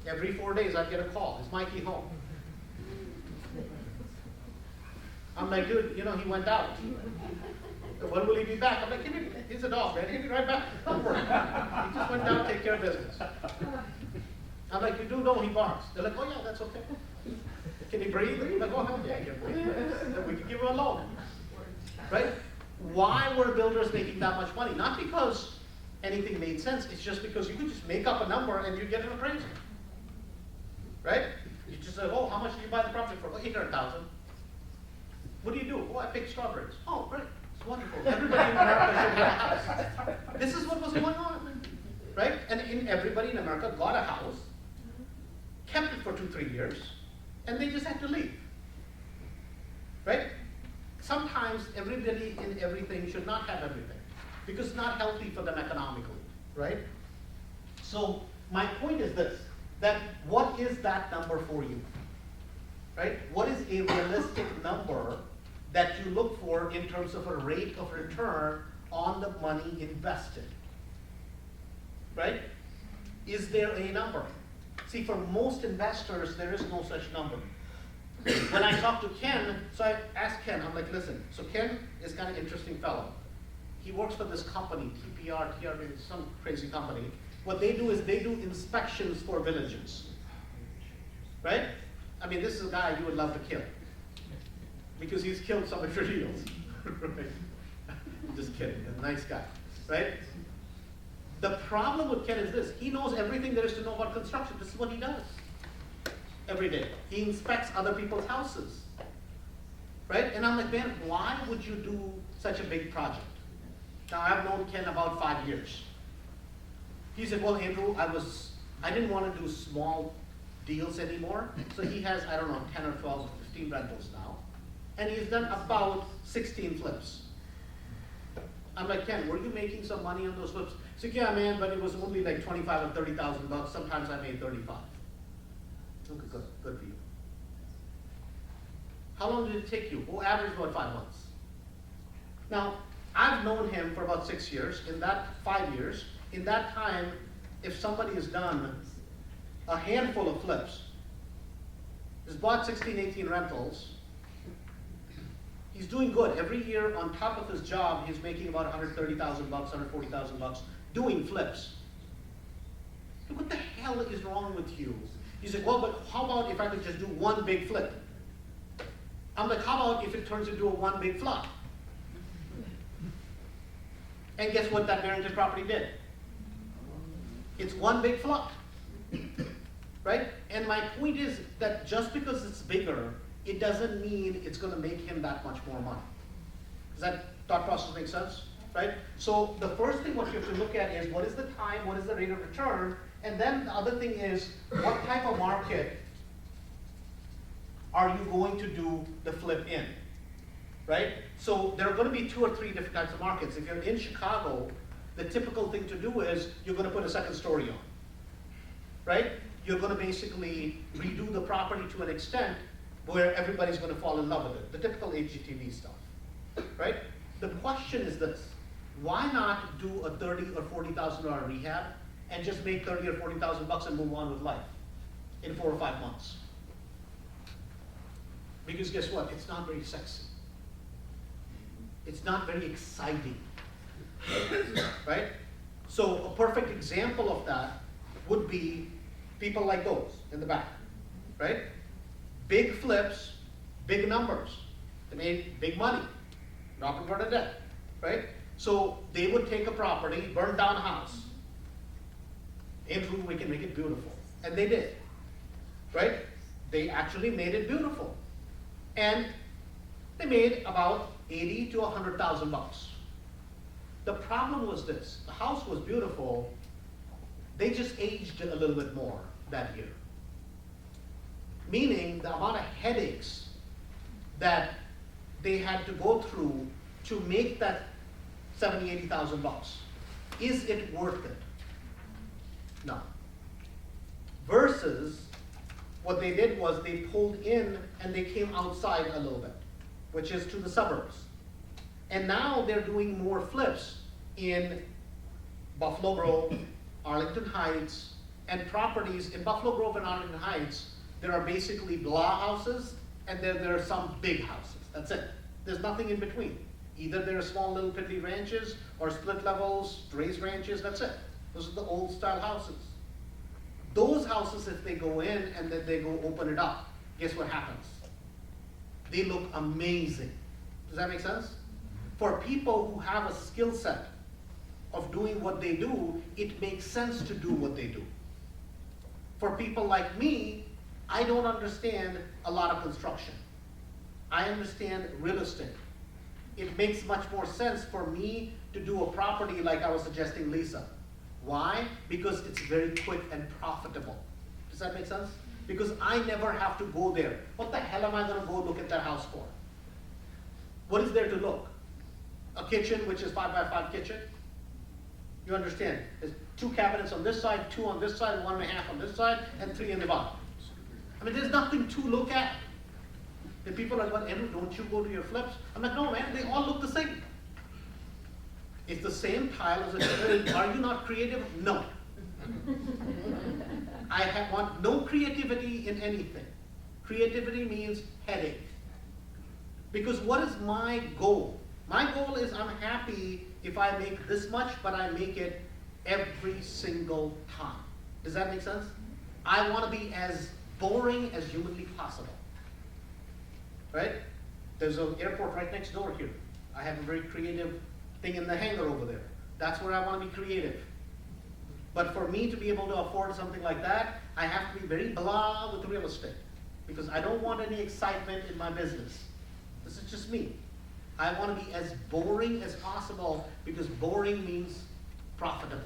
every 4 days I'd get a call, is Mikey home? I'm like, dude, you know, he went out. When will he be back? I'm like, he's a dog, man, he'll be right back. Don't worry. He just went down to take care of business. I'm like, you do know he barks. They're like, oh yeah, that's okay. Can he breathe? I'm like, oh hell yeah, he can breathe. Then we can give him a loan. Right? Why were builders making that much money? Not because anything made sense, it's just because you could just make up a number and you get an appraisal. Right? You just say, oh, how much did you buy the property for? Oh, 800,000. What do you do? Oh, I pick strawberries. Oh, great. It's wonderful. Everybody in America should have a house. This is what was going on. Right? And everybody in America got a house, kept it for 2-3 years, and they just had to leave. Right? Sometimes everybody in everything should not have everything, because it's not healthy for them economically, right? So my point is this, that what is that number for you, right? What is a realistic number that you look for in terms of a rate of return on the money invested, right? Is there a number? See, for most investors, there is no such number. When I talked to Ken, so I asked Ken, I'm like, listen, so Ken is kind of interesting fellow. He works for this company, TRB, some crazy company. What they do is they do inspections for villages, right? I mean, this is a guy you would love to kill, because he's killed some of your deals. Right? I'm just kidding, a nice guy, right? The problem with Ken is this, he knows everything there is to know about construction. This is what he does every day. He inspects other people's houses, right? And I'm like, man, why would you do such a big project? Now, I've known Ken about 5 years. He said, well, Andrew, I didn't want to do small deals anymore. So he has, I don't know, 10 or 12 or 15 rentals now. And he's done about 16 flips. I'm like, Ken, were you making some money on those flips? He's like, yeah, man, but it was only like 25 or 30,000 bucks. Sometimes I made 35. Okay, good for you. How long did it take you? Oh, average about 5 months. Now, I've known him for about 6 years. In that 5 years, in that time, if somebody has done a handful of flips, has bought 16, 18 rentals, he's doing good. Every year, on top of his job, he's making about 130,000 bucks, 140,000 bucks, doing flips. What the hell is wrong with you? He's like, well, but how about if I could just do one big flip? I'm like, how about if it turns into a one big flop? And guess what that Barrington property did? It's one big flop, right? And my point is that just because it's bigger, it doesn't mean it's going to make him that much more money. Does that thought process make sense? Right? So the first thing what you have to look at is what is the time, what is the rate of return, and then the other thing is what type of market are you going to do the flip in, right? So there are going to be 2 or 3 different types of markets. If you're in Chicago, the typical thing to do is you're going to put a second story on, right? You're going to basically redo the property to an extent where everybody's going to fall in love with it, the typical HGTV stuff, right? The question is this, why not do a $30,000 or $40,000 rehab and just make 30 or 40,000 bucks and move on with life in 4 or 5 months? Because guess what? It's not very sexy. It's not very exciting, right? So a perfect example of that would be people like those in the back, right? Big flips, big numbers. They made big money. Robert Bernadette, right? So they would take a property, burn down a house. Andrew, we can make it beautiful. And they did, right? They actually made it beautiful. And they made about 80 to 100,000 bucks. The problem was this, the house was beautiful, they just aged a little bit more that year. Meaning the amount of headaches that they had to go through to make that 70, 80,000 bucks. Is it worth it? No. Versus what they did was they pulled in and they came outside a little bit, which is to the suburbs. And now they're doing more flips in Buffalo Grove, Arlington Heights, and properties in Buffalo Grove and Arlington Heights, there are basically blah houses, and then there are some big houses, that's it. There's nothing in between. Either there are small little piddly ranches, or split levels, raised ranches, that's it. Those are the old style houses. Those houses, if they go in and then they go open it up, guess what happens? They look amazing. Does that make sense? For people who have a skill set of doing what they do, it makes sense to do what they do. For people like me, I don't understand a lot of construction. I understand real estate. It makes much more sense for me to do a property like I was suggesting Lisa. Why? Because it's very quick and profitable. Does that make sense? Because I never have to go there. What the hell am I gonna go look at that house for? What is there to look? A kitchen, which is 5x5 kitchen? You understand? There's 2 cabinets on this side, 2 on this side, 1.5 on this side, and 3 in the bottom. I mean, there's nothing to look at. And people are like, Andrew, don't you go to your flips? I'm like, no man, they all look the same. It's the same tile as a Are you not creative? No. I want no creativity in anything. Creativity means headache. Because what is my goal? My goal is I'm happy if I make this much, but I make it every single time. Does that make sense? I want to be as boring as humanly possible. Right? There's an airport right next door here. I have a very creative thing in the hangar over there. That's where I want to be creative. But for me to be able to afford something like that, I have to be very blah with real estate. Because I don't want any excitement in my business. This is just me. I want to be as boring as possible because boring means profitable.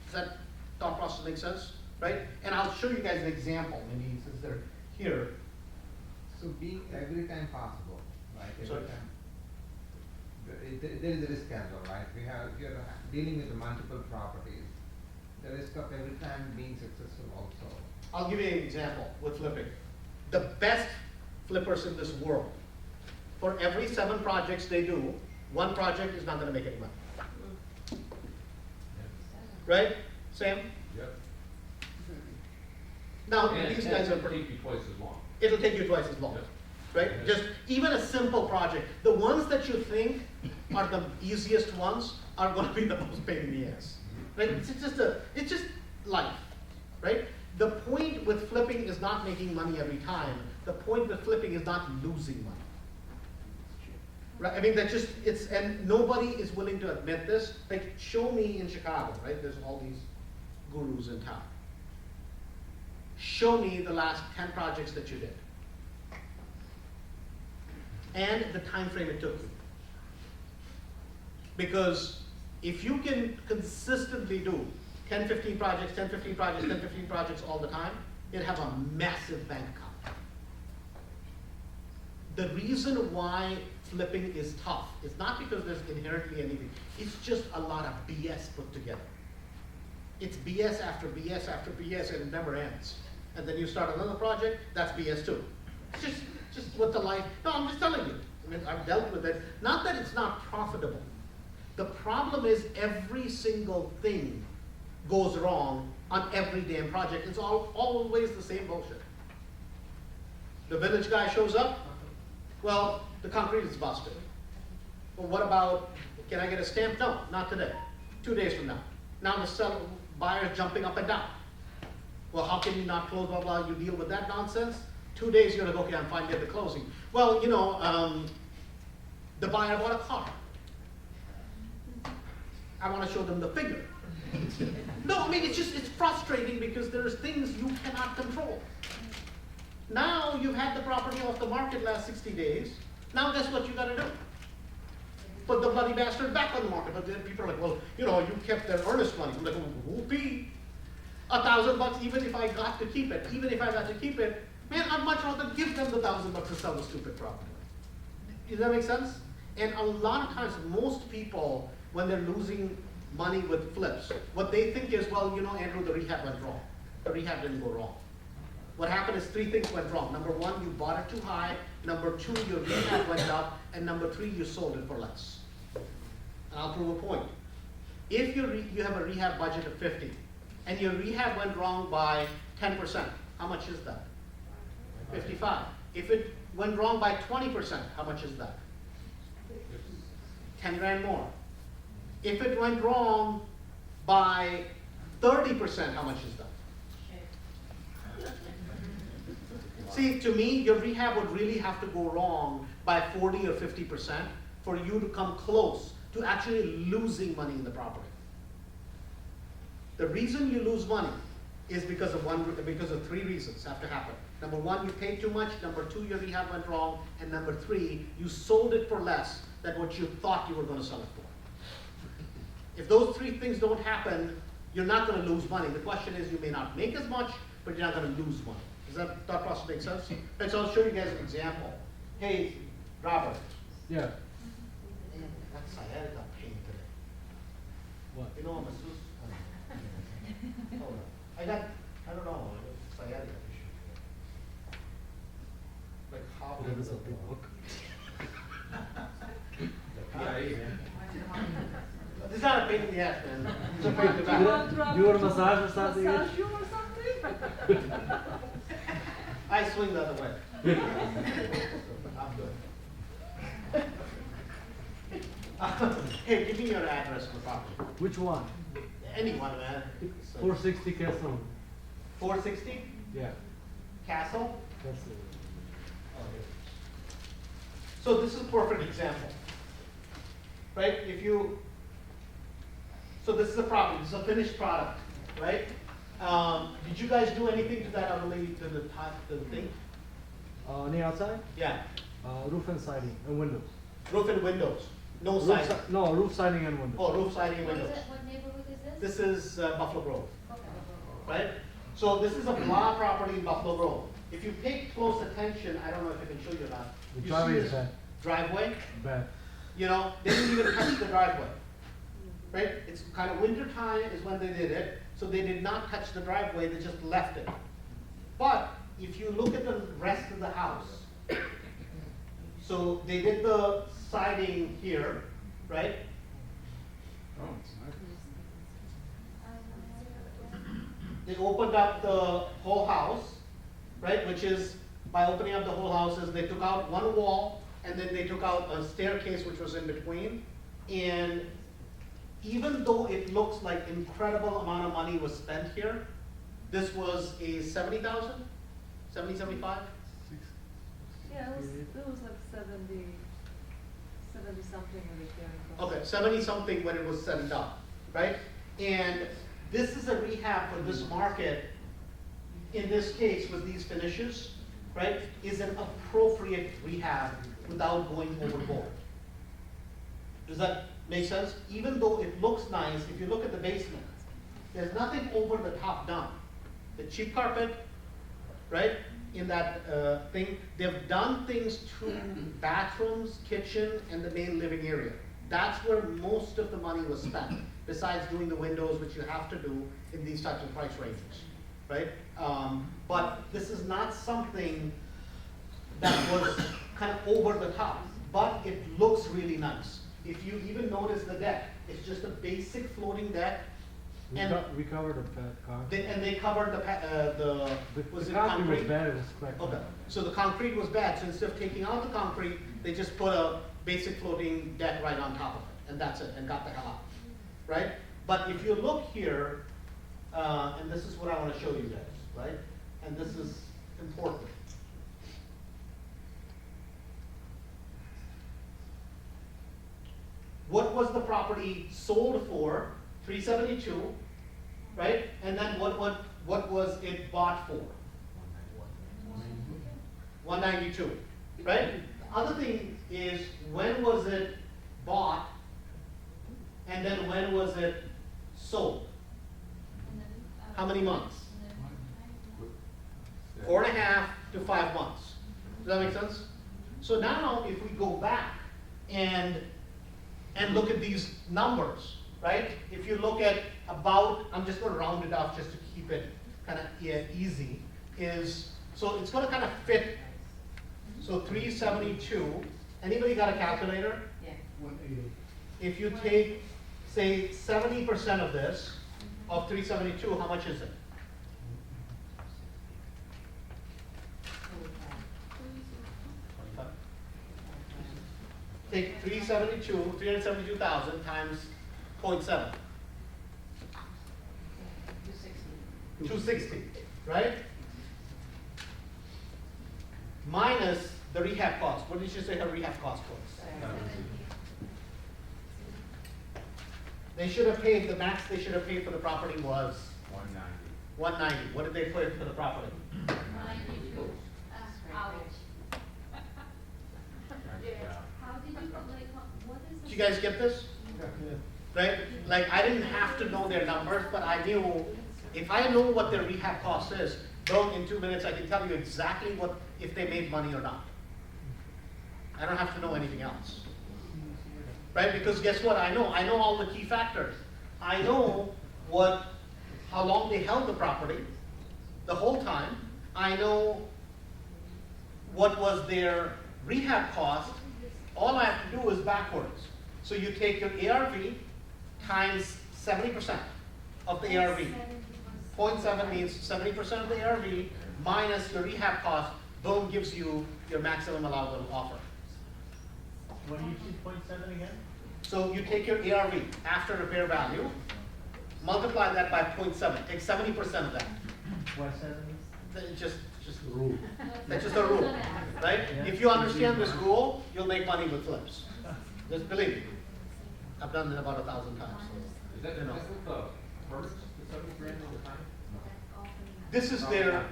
Does that thought process make sense? Right? And I'll show you guys an example, maybe since they're here. So being every time possible, right? Every Sorry? time. There is a risk as well, right? If you're dealing with multiple properties, the risk of every time being successful also. I'll give you an example with flipping. The best flippers in this world, for every 7 projects they do, 1 project is not gonna make any money. Right, Sam? Yep. Now, And these and guys are it'll pretty, take you twice as long. it'll take you twice as long, Yep. right? Yes. Just even a simple project, the ones that you think are the easiest ones are gonna be the most pain in the ass. Right? It's just life, right? The point with flipping is not making money every time. The point with flipping is not losing money. Right? I mean, and nobody is willing to admit this. Like, show me in Chicago, right? There's all these gurus in town. Show me the last 10 projects that you did. And the time frame it took you. Because if you can consistently do 10, 15 projects, 10, 15 projects, 10, 15 projects all the time, you'll have a massive bank account. The reason why flipping is tough is not because there's inherently anything, it's just a lot of BS put together. It's BS after BS after BS and it never ends. And then you start another project, that's BS too. It's just what the life, no, I'm just telling you. I mean, I've dealt with it. Not that it's not profitable. The problem is every single thing goes wrong on every damn project. It's always the same bullshit. The village guy shows up, well, the concrete is busted. Well, what about, can I get a stamp? No, not today. 2 days from now. Now the buyer's jumping up and down. Well, how can you not close, blah, blah, you deal with that nonsense? 2 days, you're like, okay, I'm fine, get the closing. Well, the buyer bought a car. I want to show them the figure. No, I mean, it's frustrating because there's things you cannot control. Now you've had the property off the market last 60 days. Now guess what you gotta do? Put the bloody bastard back on the market. But then people are like, well, you kept their earnest money. I'm like, whoopee. $1,000 even if I got to keep it. Even if I got to keep it, man, I'd much rather give them the $1,000 to sell the stupid property. Does that make sense? And a lot of times, most people, when they're losing money with flips, what they think is, well, Andrew, the rehab went wrong. The rehab didn't go wrong. What happened is 3 things went wrong. Number 1, you bought it too high. Number 2, your rehab went up. And number 3, you sold it for less. And I'll prove a point. If you have a rehab budget of 50, and your rehab went wrong by 10%, how much is that? 55. If it went wrong by 20%, how much is that? 10 grand more. If it went wrong by 30%, how much is that? See, to me, your rehab would really have to go wrong by 40 or 50% for you to come close to actually losing money in the property. The reason you lose money is because of three reasons have to happen. Number one, you paid too much. Number two, your rehab went wrong. And number three, you sold it for less than what you thought you were going to sell it for. If those three things don't happen, you're not going to lose money. The question is, you may not make as much, but you're not going to lose money. Does that thought process make sense? Right, so I'll show you guys an example. Hey, Robert. Yeah. That's sciatica pain today. What? You know, masseuse. Hold on. I don't know, sciatica issue today. Like how? That is a big book. PIA, man. This is not a pain in the ass, man. It's a pain in the back. Do you want a massage or something? Massage you or something? I swing the other way. I'm good. Hey, give me your address for the property. Which one? Anyone, man. 460 Castle. 460 Yeah, Castle. that's it. So this is a perfect example, right? So this is a property, this is a finished product, right? Did you guys do anything to that otherly to the thing? On the outside? Yeah, Roof and siding and windows. roof and windows, no Roof siding. no, roof siding and windows. Oh, roof siding and What is windows. it, what neighborhood is this? This is Buffalo Grove, Okay. right? So this is a blah property in Buffalo Grove. If you pay close attention, I don't know if I can show you or not. The You driveway see is this bad. driveway? Bad. You know, they didn't even touch the driveway, right? It's kind of winter time is when they did it, so they did not touch the driveway, they just left it. But if you look at the rest of the house, so they did the siding here, right? Oh, it's nice. They opened up the whole house, right? Which is, by opening up the whole house, is they took out one wall, and then they took out a staircase which was in between. And even though it looks like incredible amount of money was spent here, this was a 70,000, 70, 75? Yeah, it was like 70 something when it came. Okay, 70 something when it was said and done, right? And this is a rehab for this market, in this case with these finishes, right, is an appropriate rehab without going overboard. Does that make sense? Even though it looks nice, if you look at the basement, there's nothing over the top done. The cheap carpet, right, in that thing, they've done things to bathrooms, kitchen, and the main living area. That's where most of the money was spent, besides doing the windows, which you have to do in these types of price ranges, right? But this is not something that was kind of over the top, but it looks really nice. If you even notice the deck, it's just a basic floating deck, and We covered the car. they covered was The it concrete concrete? was bad, it was cracked. Okay, so the concrete was bad, so instead of taking out the concrete, they just put a basic floating deck right on top of it, and that's it, and got the hell out, right? But if you look here, and this is what I wanna show you guys, right? And this is important. What was the property sold for? 372, right? And then what was it bought for? 192, right? The other thing is, when was it bought? And then when was it sold? How many months? 4.5 to 5 months. Does that make sense? So now, if we go back and look at these numbers, right? If you look at about, I'm just going to round it off just to keep it kind of easy, so it's going to kind of fit. So 372, anybody got a calculator? Yeah. 180. If you take, say, 70% of this, of 372, how much is it? Take 372,000 times 0.7. 260, right? Minus the rehab cost. What did you say her rehab cost was? They should have paid, the max they should have paid for the property was 190. What did they put for the property? 92. Ouch. How did you, like, what is the? Did you guys get this? Right? Like, I didn't have to know their numbers, but I knew, if I know what their rehab cost is, boom, in 2 minutes I can tell you exactly what, if they made money or not. I don't have to know anything else. Right? Because guess what? I know all the key factors. I know how long they held the property the whole time. I know what was their rehab cost. All I have to do is backwards. So you take your ARV times 70% of the ARV. 0.7 means 70% of the ARV minus your rehab cost, boom, gives you your maximum allowable offer. What do you see, 0.7 again? So you take your ARV after repair value, multiply that by 0.7, take 70% of that. What 7 is? Just Rule. that's just a rule, right? If you understand this rule, you'll make money with flips. Just believe me. I've done it about 1,000 times. Is that, You know. that's what the permits, the 70 grand all the time? This is their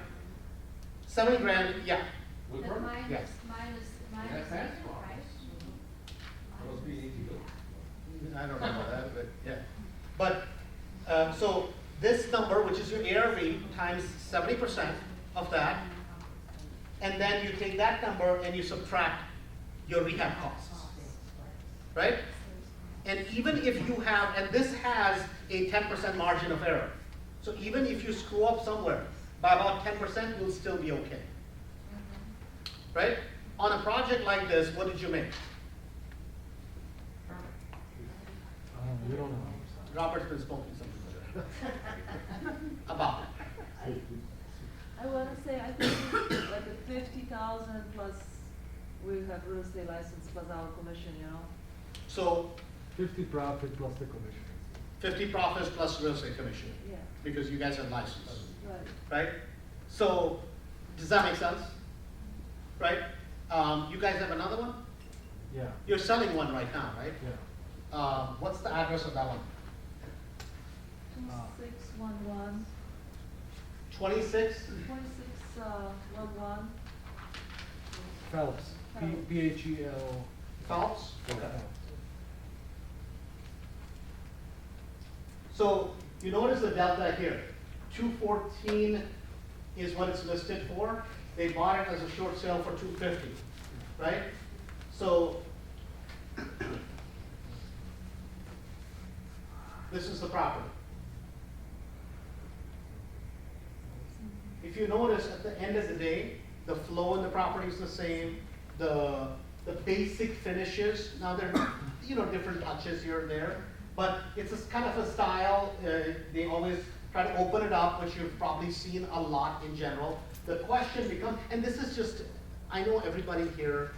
70 grand, yeah. With The permits? Yes. minus That's that, tax law. right? Must be easy to. I don't know that, but yeah. But, so this number, which is your ARV, times 70% of that, and then you take that number and you subtract your rehab costs, right? And even if you have, and this has a 10% margin of error. So even if you screw up somewhere by about 10%, you'll still be okay. Right? On a project like this, what did you make? We don't know. Robert's been smoking something. About. I wanna say, I think like a 50,000 plus, we have real estate license plus our commission, you know? So 50 profit plus the commission. 50 profits plus real estate commission, Yeah, because you guys have license, right. right? So, does that make sense? Right? You guys have another one? Yeah, You're selling one right now, right? yeah. What's the address of that one? 2611, 26? 2611, Phelps, Phelps. Phel. Phelps? Okay. So, you notice the delta here. 214 is what it's listed for. They bought it as a short sale for 250, right? So, this is the property. If you notice, at the end of the day, the flow in the property is the same, the basic finishes, now they're, different touches here and there, but it's a kind of a style, they always try to open it up, which you've probably seen a lot in general. The question becomes, and this is just, I know everybody here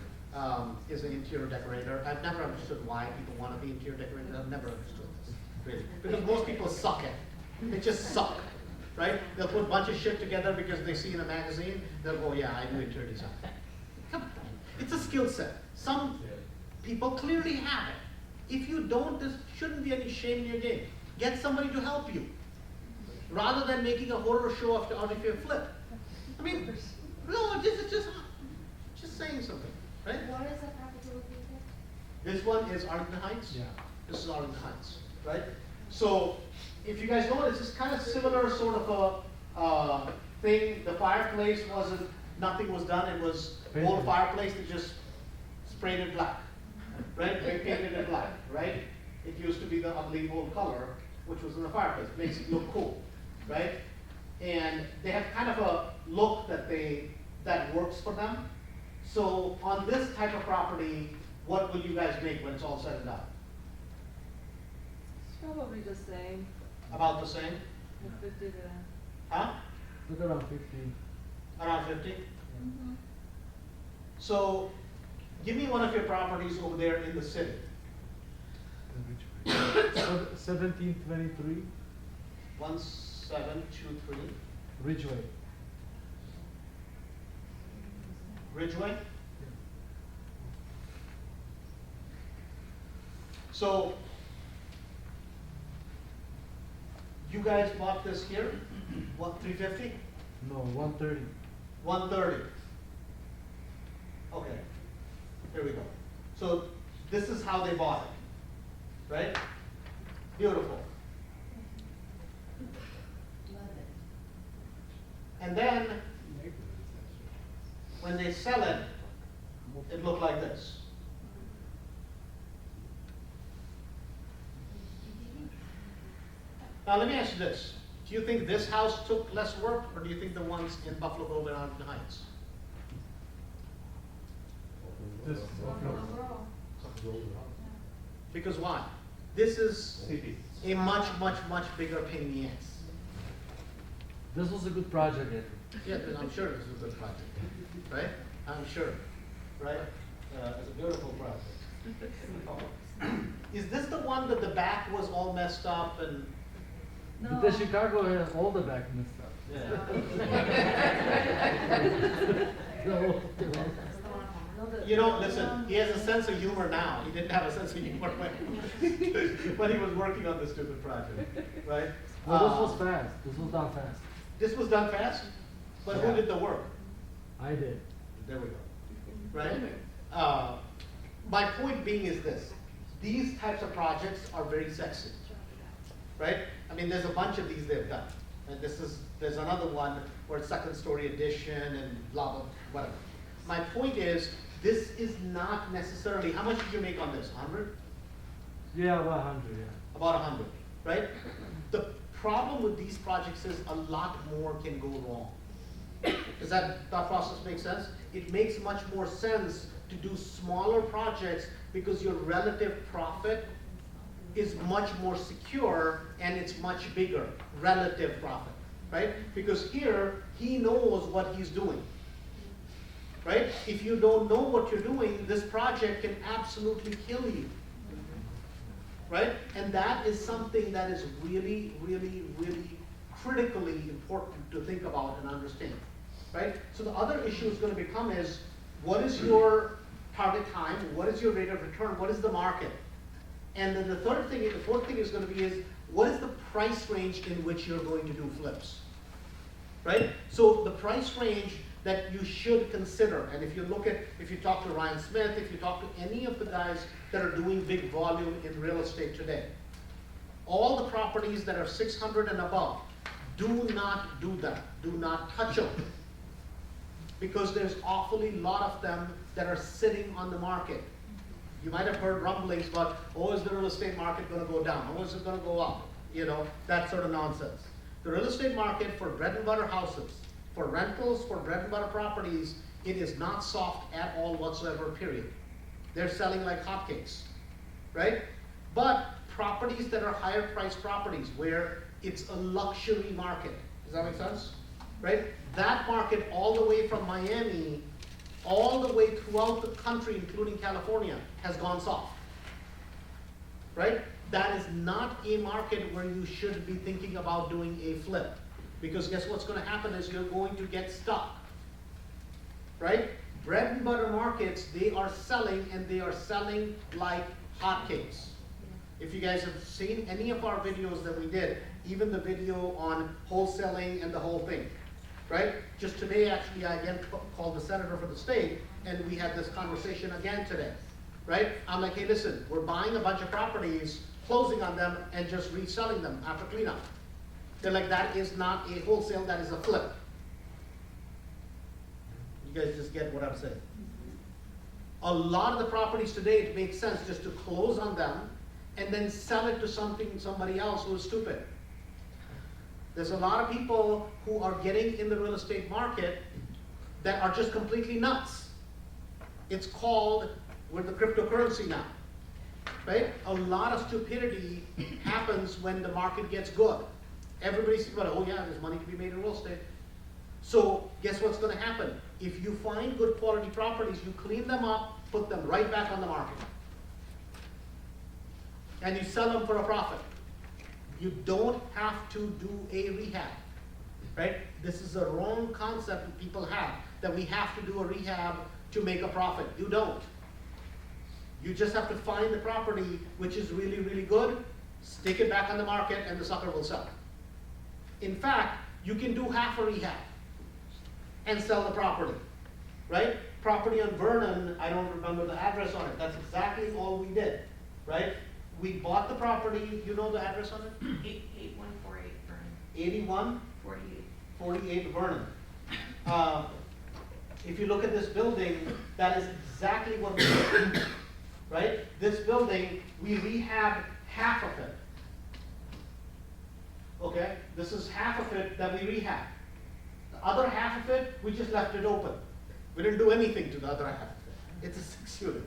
is an interior decorator. I've never understood why people want to be interior decorators. I've never understood this, really. Because most people suck at it. They just suck, right? They'll put a bunch of shit together because they see in a magazine, they'll go, yeah, I do interior design. Come on, it's a skill set. Some people clearly have it. If you don't, there shouldn't be any shame in your game. Get somebody to help you, rather than making a horror show out of your flip. I mean, no, this is just saying something, right? What is the property located? This one is Arlington Heights. Yeah. This is Arlington Heights, right? So, if you guys notice, it's kind of similar sort of a thing. The fireplace wasn't, nothing was done. It was old fireplace that just sprayed it black, right? They painted it black, right? It used to be the ugly old color, which was in the fireplace. Makes it look cool, right? And they have kind of a look that works for them. So on this type of property, what will you guys make when it's all said and done? It's probably the same. About the same? 50 grand. Huh? Look around 15. Around 50? Mhm. So, give me one of your properties over there in the city. 1723 1723 Ridgeway. Ridgeway. So, you guys bought this here, what, 350? No, 130. 130. Okay, here we go. So, this is how they bought it, right? Beautiful. And then, when they sell it, it looked like this. Now, let me ask you this. Do you think this house took less work, or do you think the ones in Buffalo Grove and Arlington Heights? This Buffalo Grove. Because why? This is a much, much, much bigger pain in the ass. This was a good project, Andrew. Yeah, then I'm sure this was a good project, right? I'm sure, right? It's a beautiful project. Is this the one that the back was all messed up and? No. The Chicago has all the back messed up. No. No, the- You know, listen, he has a sense of humor now. He didn't have a sense of humor when he was working on this stupid project, right? No, this was fast. This was done fast. This was done fast, but who Yeah. did the work? I did. There we go. Right? My point being is this. These types of projects are very sexy. Right? I mean, there's a bunch of these they've done. And there's another one where it's second story addition and blah, blah, whatever. My point is, this is not necessarily, how much did you make on this? 100? Yeah, about 100, yeah. About 100, right? The problem with these projects is a lot more can go wrong. Does that thought process make sense? It makes much more sense to do smaller projects because your relative profit is much more secure and it's much bigger, relative profit, right? Because here, he knows what he's doing, right? If you don't know what you're doing, this project can absolutely kill you, right? And that is something that is really, really, really critically important to think about and understand, right? So the other issue is going to become is, what is your target time? What is your rate of return? What is the market? And then the fourth thing is going to be is, what is the price range in which you're going to do flips, right? So the price range that you should consider, and if you talk to Ryan Smith, if you talk to any of the guys that are doing big volume in real estate today, all the properties that are 600 and above, do not do that. Do not touch them. Because there's awfully lot of them that are sitting on the market. You might have heard rumblings about, oh, is the real estate market going to go down? Oh, is it going to go up? You know, that sort of nonsense. The real estate market for bread and butter houses, for rentals, for bread and butter properties, it is not soft at all whatsoever, period. They're selling like hotcakes, right? But properties that are higher priced properties where it's a luxury market, does that make sense? Right? That market all the way from Miami all the way throughout the country, including California, has gone soft, right? That is not a market where you should be thinking about doing a flip, because guess what's going to happen is you're going to get stuck, right? Bread and butter markets, they are selling, and they are selling like hotcakes. If you guys have seen any of our videos that we did, even the video on wholesaling and the whole thing, right? Just today, actually, I again called the senator for the state, and we had this conversation again today, right? I'm like, hey, listen, we're buying a bunch of properties, closing on them, and just reselling them after cleanup. They're like, that is not a wholesale, that is a flip. You guys just get what I'm saying. A lot of the properties today, it makes sense just to close on them and then sell it to somebody else who is stupid. There's a lot of people who are getting in the real estate market that are just completely nuts. It's called, we're the cryptocurrency now, right? A lot of stupidity happens when the market gets good. Everybody's thinking about, oh yeah, there's money to be made in real estate. So guess what's gonna happen? If you find good quality properties, you clean them up, put them right back on the market. And you sell them for a profit. You don't have to do a rehab, right? This is a wrong concept that people have, that we have to do a rehab to make a profit. You don't. You just have to find the property which is really, really good, stick it back on the market, and the sucker will sell. In fact, you can do half a rehab and sell the property, right? Property on Vernon, I don't remember the address on it. That's exactly all we did, right? We bought the property, you know the address on it? 8148 Vernon. 81? 48. 48 Vernon. If you look at this building, that is exactly what we did, right? This building, we rehabbed half of it. Okay, this is half of it that we rehabbed. The other half of it, we just left it open. We didn't do anything to the other half of it. It's a 6-unit.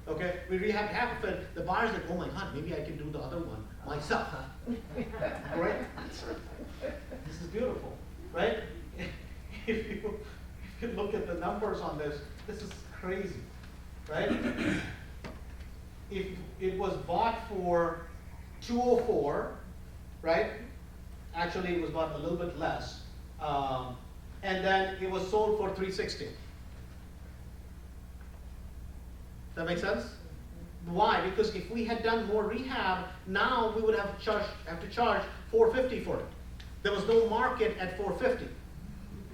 Okay, we rehabbed half of it. The buyer's like, oh my God, maybe I can do the other one myself. Right? This is beautiful, right? If you look at the numbers on this, this is crazy, right? If it was bought for 204, right? Actually, it was bought a little bit less, and then it was sold for 360. Does that make sense? Why? Because if we had done more rehab, now we would have to charge $450 for it. There was no market at $450.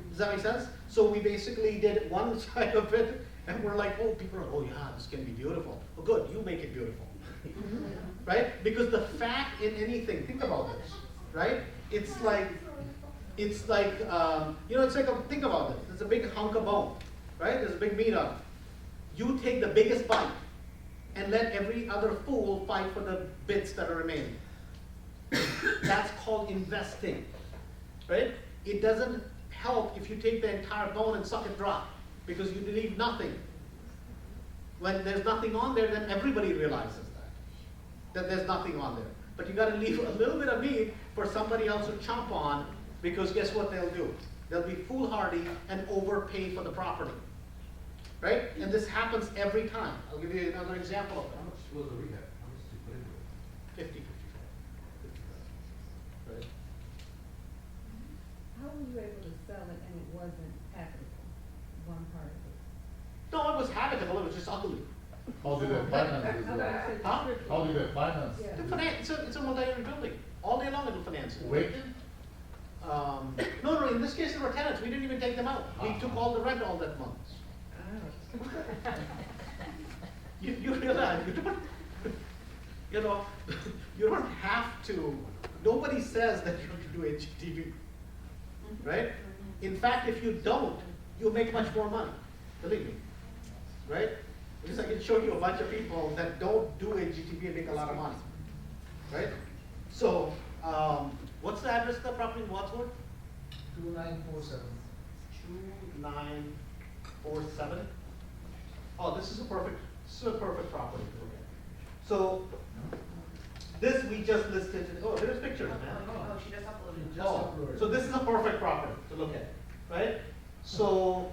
Does that make sense? So we basically did one side of it, and we're like, oh, people are, oh yeah, this can be beautiful. Well, good, you make it beautiful. Right? Because the fat in anything, think about this, right? It's like, you know, it's like, think about this. There's a big hunk of bone, right? There's a big meat on it. You take the biggest bite and let every other fool fight for the bits that are remaining. That's called investing, right? It doesn't help if you take the entire bone and suck it dry, because you leave nothing. When there's nothing on there, then everybody realizes that there's nothing on there. But you gotta leave a little bit of meat for somebody else to chomp on, because guess what they'll do? They'll be foolhardy and overpay for the property, right? And this happens every time. I'll give you another example of How much was the rehab? How much did you put into it? 50. Right? How were you able to sell it and it wasn't habitable, one part of it? No, it was habitable, it was just ugly. How did they finance this? Huh? How did they finance? Yeah. The finance, it's a multi-unit building. All day long it'll finance it. Wait. No, in this case, there were tenants. We didn't even take them out. We took all the rent all that month. You realize, you know, you don't have to, nobody says that you have to do HGTV, right? In fact, if you don't, you'll make much more money, believe me, right? Because I can show you a bunch of people that don't do HGTV and make a lot of money, right? So, what's the address of the property in Wadsworth? 2947. 2947. Oh, this is a perfect property. So, this we just listed, oh, there's pictures, man. Oh, she just uploaded. Just Oh, uploaded. so this is a perfect property to look at, right? So,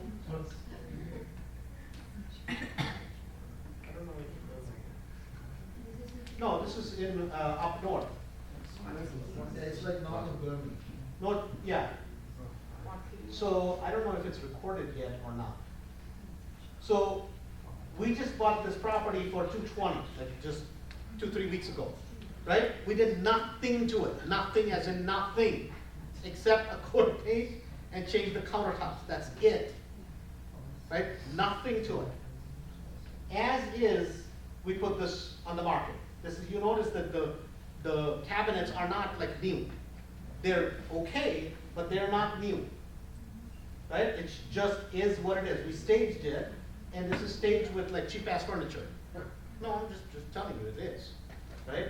I don't know if no, this is in, up north. It's like north of Birmingham. North, yeah. So, I don't know if it's recorded yet or not. So, we just bought this property for $220, like just 2-3 weeks ago, right? We did nothing to it, nothing as in nothing, except a coat of paint and change the countertops, that's it, right? Nothing to it. As is, we put this on the market. This is, you notice that the cabinets are not like new. They're okay, but they're not new, right? It just is what it is. We staged it, and this is staged with like cheap ass furniture. No, I'm just telling you it is, right?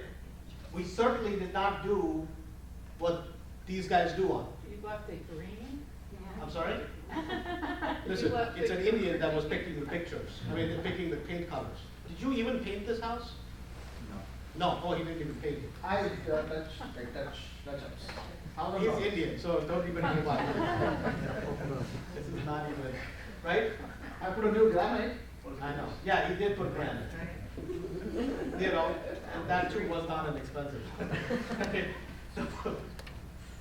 We certainly did not do what these guys do on it. You left it green? I'm sorry? Listen, it's an Indian that was picking the pictures. I mean, picking the paint colors. Did you even paint this house? No, oh, he didn't even pay you. I touch-ups. He's Indian, so don't even reply. This is not even, right? I put a new granite. I know, yeah, he did put granite. You know, and that too was not inexpensive.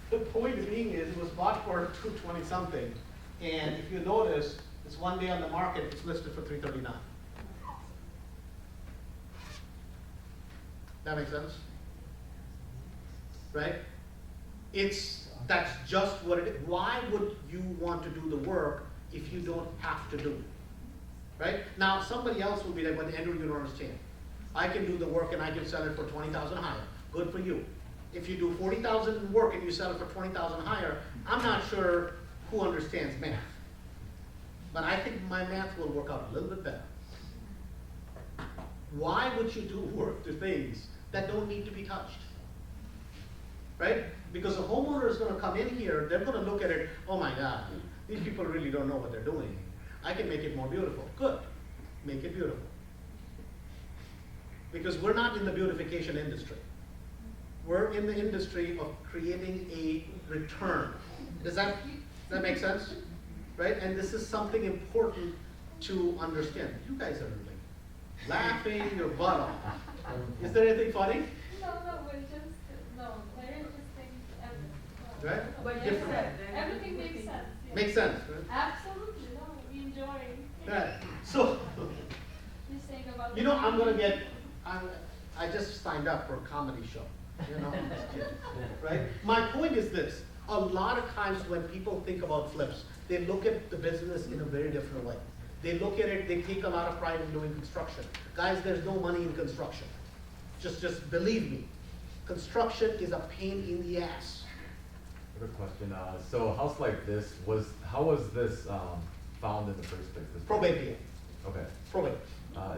The point being is, it was bought for 220 something, and if you notice, it's one day on the market, it's listed for 339. That makes sense? Right? That's just what it is. Why would you want to do the work if you don't have to do it? Right? Now, somebody else will be like, well, Andrew, you don't understand. I can do the work and I can sell it for 20,000 higher. Good for you. If you do 40,000 in work and you sell it for 20,000 higher, I'm not sure who understands math. But I think my math will work out a little bit better. Why would you do work to things that don't need to be touched? Right? Because a homeowner is going to come in here, they're going to look at it, oh my God, these people really don't know what they're doing. I can make it more beautiful. Good. Make it beautiful. Because we're not in the beautification industry. We're in the industry of creating a return. Does that make sense? Right? And this is something important to understand. You guys are like laughing your butt off. Is there anything funny? No, we're just, very interesting. Right? But Different. everything makes sense. Yeah. Makes sense, right? Absolutely, no, we enjoy. Right. So, You're saying about. you know, I'm gonna get, I just signed up for a comedy show, you know, just kidding, right? My point is this, a lot of times when people think about flips, they look at the business in a very different way. They look at it, they take a lot of pride in doing construction. Guys, there's no money in construction. Just believe me. Construction is a pain in the ass. Good question. So a house like this how was this found in the first place? This Probate deal, Okay. probate.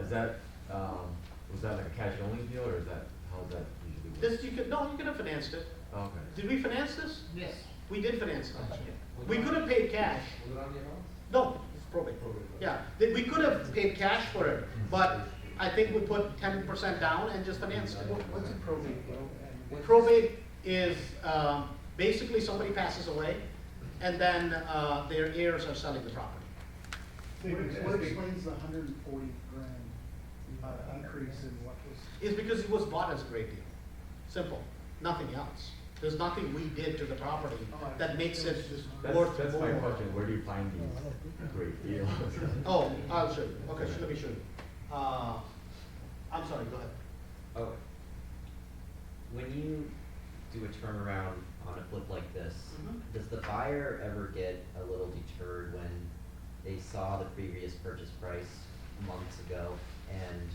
Is that was that like a cash only deal, or is that how does that usually work? This, you could have financed it. Okay. Did we finance this? Yes. We did finance it. We could have paid cash. Was it on your house? No, it's probate. Yeah, we could have paid cash for it, but I think we put 10% down and just financed it. What's a probate? Probate is, basically somebody passes away, and then, their heirs are selling the property. What explains the 140 grand increase in what was? It's because it was bought as a great deal. Simple, nothing else. There's nothing we did to the property that makes it worth That's more. my question. Where do you find these great deals? Oh, I'll show you. Okay, let me show you. I'm sorry, go ahead. Oh, when you do a turnaround on a flip like this, does the buyer ever get a little deterred when they saw the previous purchase price months ago and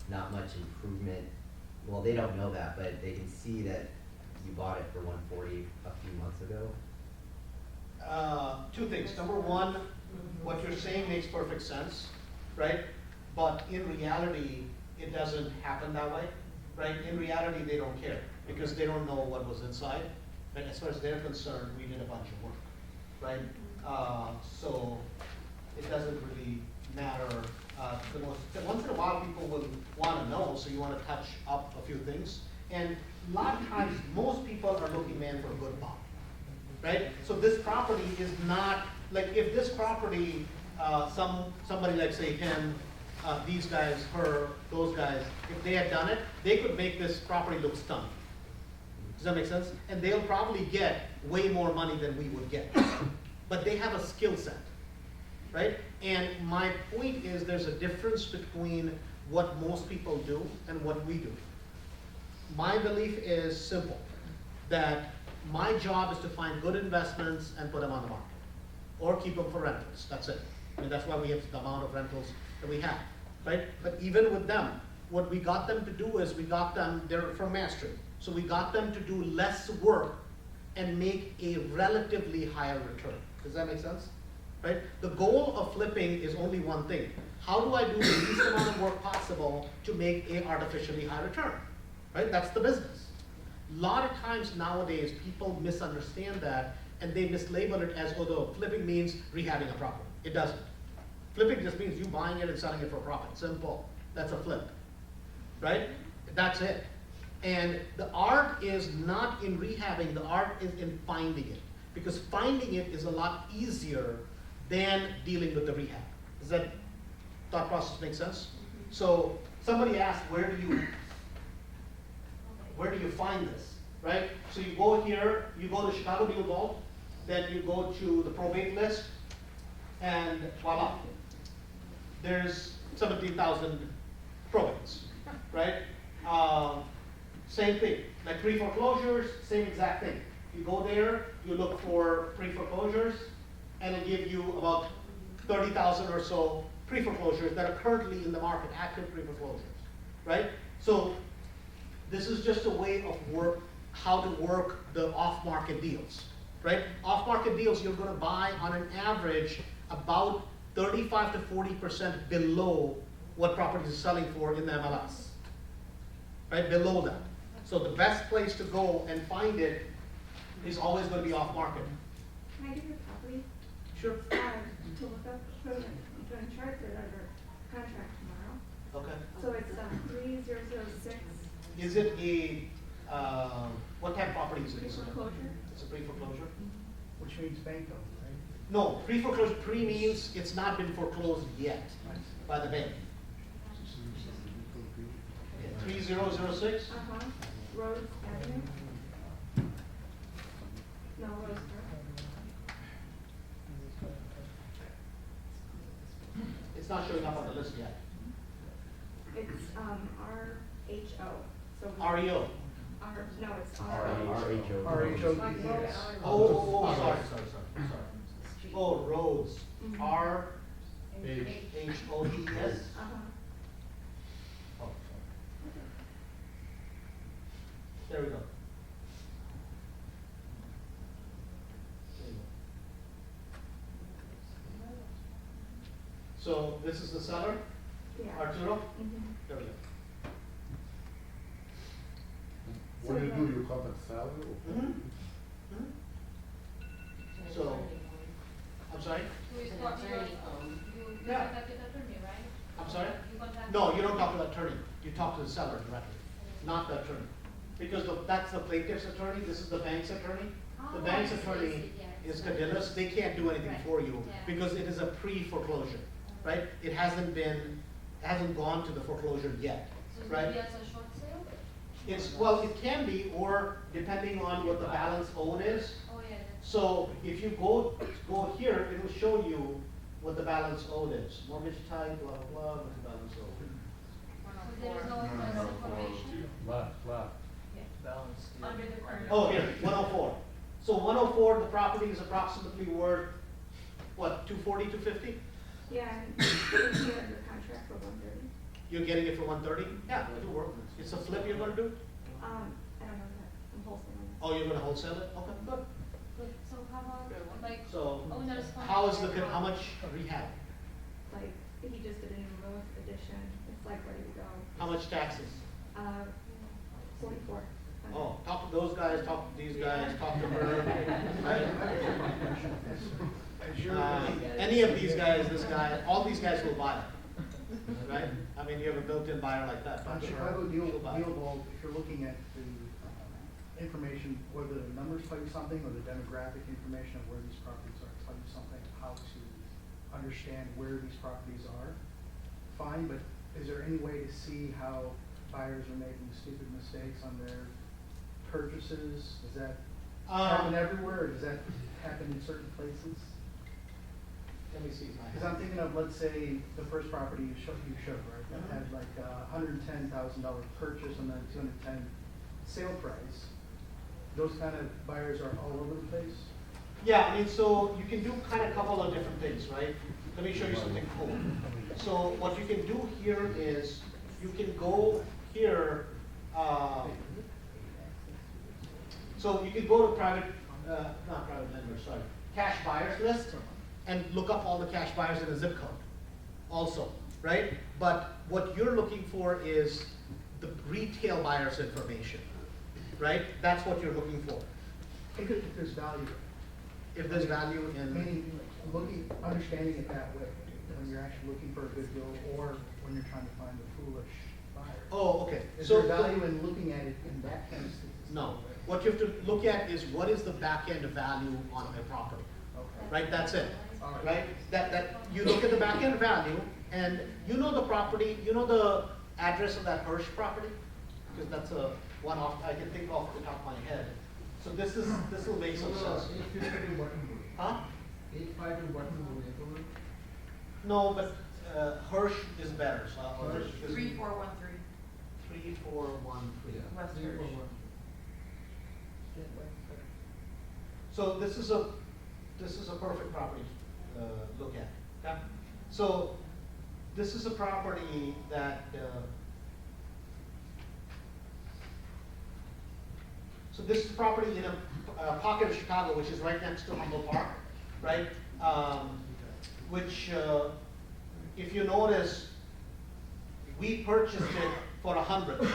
not much improvement? Well, they don't know that, but they can see that you bought it for 140 a few months ago. Two things. Number one, what you're saying makes perfect sense, right? But in reality, it doesn't happen that way, right? In reality, they don't care because they don't know what was inside. But as far as they're concerned, we did a bunch of work, right? So it doesn't really matter. Once in a while, people will want to know, so you want to touch up a few things. And a lot of times, most people are looking, man, for a good buy, right? So this property is not, like if this property, somebody like say him, these guys, her, those guys, if they had done it, they could make this property look stunning. Does that make sense? And they'll probably get way more money than we would get. But they have a skill set, right? And my point is there's a difference between what most people do and what we do. My belief is simple, that my job is to find good investments and put them on the market, or keep them for rentals, that's it. I mean, that's why we have the amount of rentals that we have, right? But even with them, what we got them to do is they're from mastery, so we got them to do less work and make a relatively higher return. Does that make sense? Right? The goal of flipping is only one thing. How do I do the least amount of work possible to make a artificially high return? Right? That's the business. A lot of times nowadays, people misunderstand that and they mislabel it as, although flipping means rehabbing a property. It doesn't. Flipping just means you buying it and selling it for profit. Simple. That's a flip. Right? That's it. And the art is not in rehabbing, the art is in finding it. Because finding it is a lot easier than dealing with the rehab. Does that thought process make sense? So somebody asked, where do you find this, right? So you go here, you go to Chicago Deal Vault, then you go to the probate list, and voila. There's 17,000 probates, right? Same thing, like pre-foreclosures, same exact thing. You go there, you look for pre-foreclosures, and it'll give you about 30,000 or so pre-foreclosures that are currently in the market, active pre-foreclosures, right? So this is just a way of how to work the off-market deals, right? Off-market deals, you're gonna buy on an average about 35 to 40% below what properties are selling for in the MLS, right? Below that. So the best place to go and find it is always gonna be off-market. Can I give you a property? Sure. To look up, I'm going to try to put it under contract tomorrow. Okay. So it's 3006. Is it a, what type of property is it? Pre-foreclosure. It's a pre-foreclosure? Which means bank owned, right? No, pre-foreclosure, pre means it's not been foreclosed yet by the bank. 3006? Rose Avenue. No, Rose Park. It's not showing up on the list yet. It's RHO. So REO. No, it's RHO. RHODES. Oh, sorry. Oh, roads. Mhm. RHODES. Oh, there we go. So this is the seller, Yeah. Arturo? Mhm. There we go. What do? You contact seller or? So, I'm sorry? You Yeah. contact the attorney, right? I'm sorry? You contact. No, you don't talk to the attorney, you talk to the seller directly, not the attorney. Because that's the plaintiff's attorney, this is the bank's attorney. The Oh, bank's I see, attorney yeah. is Cadillus, they can't do anything Right. for you, Yeah. because it is a pre-foreclosure, right? It hasn't gone to the foreclosure yet, So it's right? maybe as a short sale? Well, it can be, or depending on what the balance owed is. Oh, yeah. So if you go here, it will show you what the balance owed is. Mortgage type, blah, blah, blah, what the balance owed. So there is no address information Left. Under the current. Oh, here, 104. So 104, the property is approximately worth, what, 240, 250? Yeah, and it's here under contract for 130. You're getting it for 130? Yeah, it'll work. It's a flip you're gonna do? I don't know that, I'm wholesaling. Oh, you're gonna wholesale it? Okay, good. Good. So how about, like, So, owners? how much rehab? Like, he just did a new roof addition, it's like ready to go. How much taxes? 44. Oh, talk to those guys, talk to these guys, talk to her. Any of these guys, this guy, all these guys will buy it, right? I mean, you have a built-in buyer like that. On talk to her, Chicago Deal she'll buy it. Vault, if you're looking at the information, whether the numbers tell you something or the demographic information of where these properties are, tell you something, how to understand where these properties are, fine, but is there any way to see how buyers are making stupid mistakes on their purchases? Does that happen everywhere, or does that happen in certain places? Let me see. Because I'm thinking of, let's say, the first property you showed, right, that had like $110,000 purchase and then 210 sale price. Those kind of buyers are all over the place. Yeah, I mean, so you can do kind of a couple of different things, right? Let me show you something cool. So what you can do here is, you can go here, so you can go to not private lenders, sorry, cash buyers list, and look up all the cash buyers in a zip code also, right? But what you're looking for is the retail buyers information, right? That's what you're looking for. If there's value. If there's value in, Meaning, understanding it that way, when you're actually looking for a good deal, or when you're trying to find a foolish buyer. Oh, okay. Is So there the- value in looking at it in that kind of statistical No. way? What you have to look at is what is the back end value on a property, Okay. right? That's it, All right. right? That, you look at the back end value, and you know the property, you know the address of that Hirsch property? Because that's a one off, I can think off the top of my head. So this will make some sense. 850 Buttonwood. Huh? 850 Buttonwood, Maplewood. No, but, Hirsch is better, so I'll Hirsch. just. 3413. 3413. West Three Hirsch. for one. So this is a perfect property, look at, okay? So this is a property that, so this is property in a pocket of Chicago, which is right next to Humboldt Park, right? Which, if you notice, we purchased it for 100,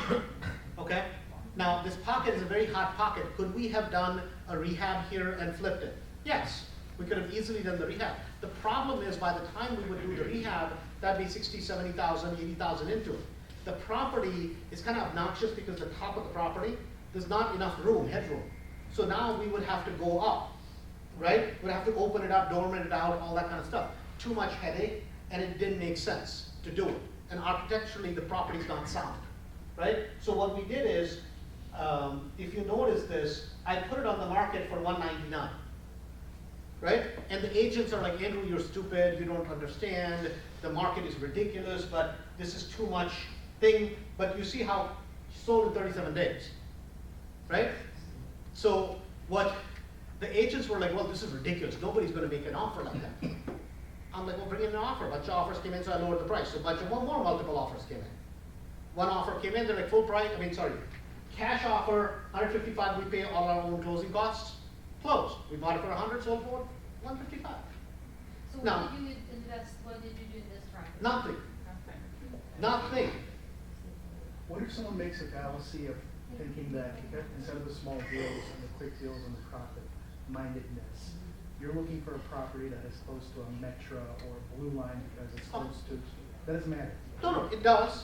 okay? Now, this pocket is a very hot pocket. Could we have done a rehab here and flipped it? Yes, we could have easily done the rehab. The problem is by the time we would do the rehab, that'd be 60, 70,000, 80,000 into it. The property is kind of obnoxious because the top of the property, there's not enough room, headroom. So now we would have to go up, right? We'd have to open it up, dormer it out, all that kind of stuff. Too much headache, and it didn't make sense to do it. And architecturally, the property's not sound, right? So what we did is, if you notice this, I put it on the market for $199, right? And the agents are like, Andrew, you're stupid, you don't understand, the market is ridiculous, but this is too much thing. But you see how sold in 37 days, right? So what the agents were like, well, this is ridiculous, nobody's gonna make an offer like that. I'm like, well, bring in an offer. A bunch of offers came in, so I lowered the price. So a bunch of one more multiple offers came in. One offer came in, they're like full price, cash offer, 155, we pay all our own closing costs, closed. We bought it for 100, sold for 155. So Now- what did you invest, what did you do in this property? Nothing, nothing. What if someone makes a fallacy of thinking that instead of the small deals and the quick deals and the profit mindedness, you're looking for a property that is close to a Metro or a Blue Line because it's close to, that doesn't matter. No, it does,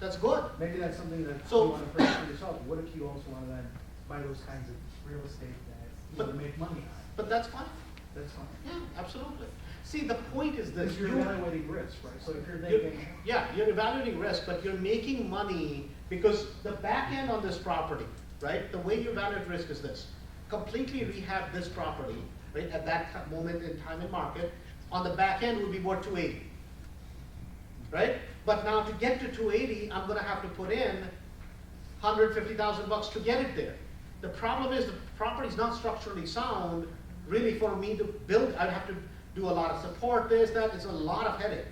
that's good. Maybe that's something that So- you wanna purchase for yourself, what if you also wanna then buy those kinds of real estate that you But- wanna make money on? But that's fine, That's fine. yeah, absolutely. See, the point is this. Because you're you- evaluating risk, right? So if you're You're- thinking, Yeah, you're evaluating risk, but you're making money because the back end on this property, right? The way you evaluate risk is this. Completely rehab this property, right, at that moment in time and market. On the back end would be worth 280, right? But now to get to 280, I'm gonna have to put in $150,000 to get it there. The problem is the property's not structurally sound, really for me to build, I'd have to do a lot of support, this, that, it's a lot of headache.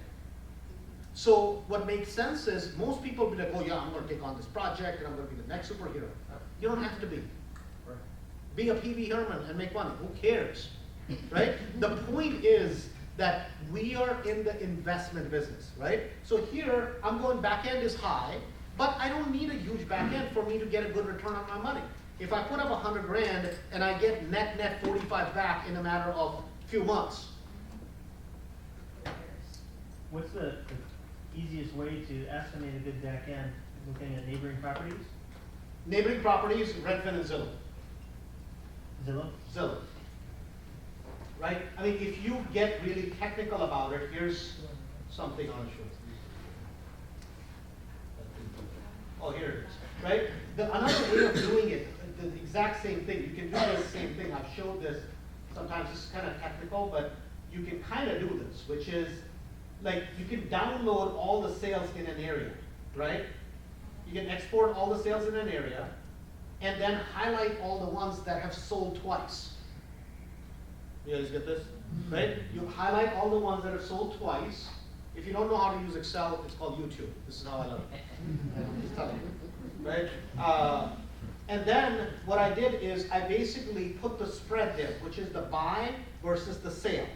So what makes sense is, most people be like, oh yeah, I'm gonna take on this project and I'm gonna be the next superhero. You don't have to be. right, Be a Pee Wee Herman and make money, who cares, right? The point is that we are in the investment business, right? So here, I'm going back end is high, but I don't need a huge back end for me to get a good return on my money. If I put up 100 grand and I get net 45 back in a matter of few months, What's the easiest way to estimate a good back end, looking at neighboring properties? neighboring properties, Redfin and Zillow. Zillow? Right? I mean, if you get really technical about it, here's something I'll show you. Oh, here it is, right? Another way of doing it, the exact same thing, you can do this same thing, I've showed this, sometimes this is kind of technical, but you can kind of do this, which is, like, you can download all the sales in an area, right? You can export all the sales in an area, and then highlight all the ones that have sold twice. You guys get this? Right? You highlight all the ones that have sold twice. If you don't know how to use Excel, it's called YouTube. This is how I learned it. I'm just telling you. Right? And then what I did is I basically put the spread there, which is the buy versus the sale.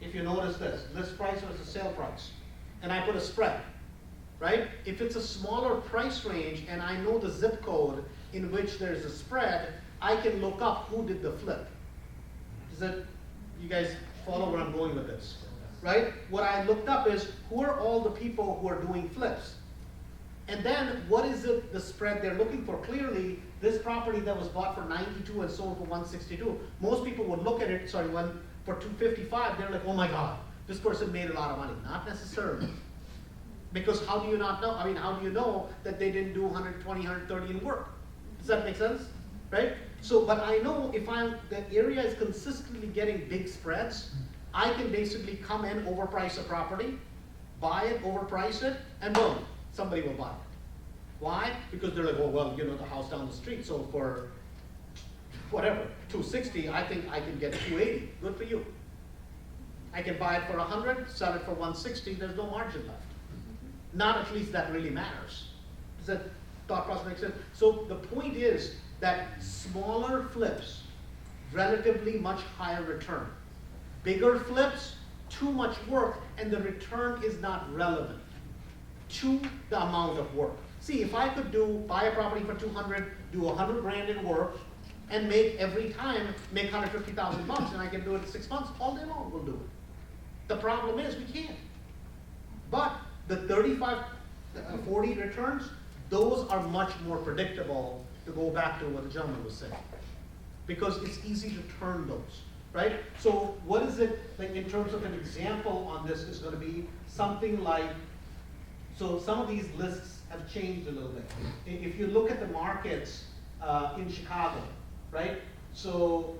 If you notice this, list price versus sale price. And I put a spread, right? If it's a smaller price range and I know the zip code in which there's a spread, I can look up who did the flip. Does that, you guys follow where I'm going with this? Right? What I looked up is, who are all the people who are doing flips? And then what is the spread they're looking for? Clearly, this property that was bought for 92 and sold for 162, most people would look at it, for 255, they're like, oh my God, this person made a lot of money. Not necessarily. Because how do you not know? I mean, how do you know that they didn't do 120, 130 in work? Does that make sense? Right? So, but I know if the area is consistently getting big spreads, I can basically come in, overprice a property, buy it, overprice it, and boom, somebody will buy it. Why? Because they're like, oh, well, you know, the house down the street, so for whatever, 260, I think I can get 280. Good for you. I can buy it for 100, sell it for 160, there's no margin left. Not at least that really matters. Does that thought process make sense? So the point is that smaller flips, relatively much higher return. Bigger flips, too much work, and the return is not relevant to the amount of work. See, if I could buy a property for 200, do 100 grand in work, and make every time, make 150,000 bucks, and I can do it in 6 months, all day long we'll do it. The problem is we can't. But the 35, 40 returns, those are much more predictable, to go back to what the gentleman was saying. Because it's easy to turn those, right? So what is it, like in terms of an example on this is gonna be something like, so some of these lists have changed a little bit. If you look at the markets in Chicago, right? So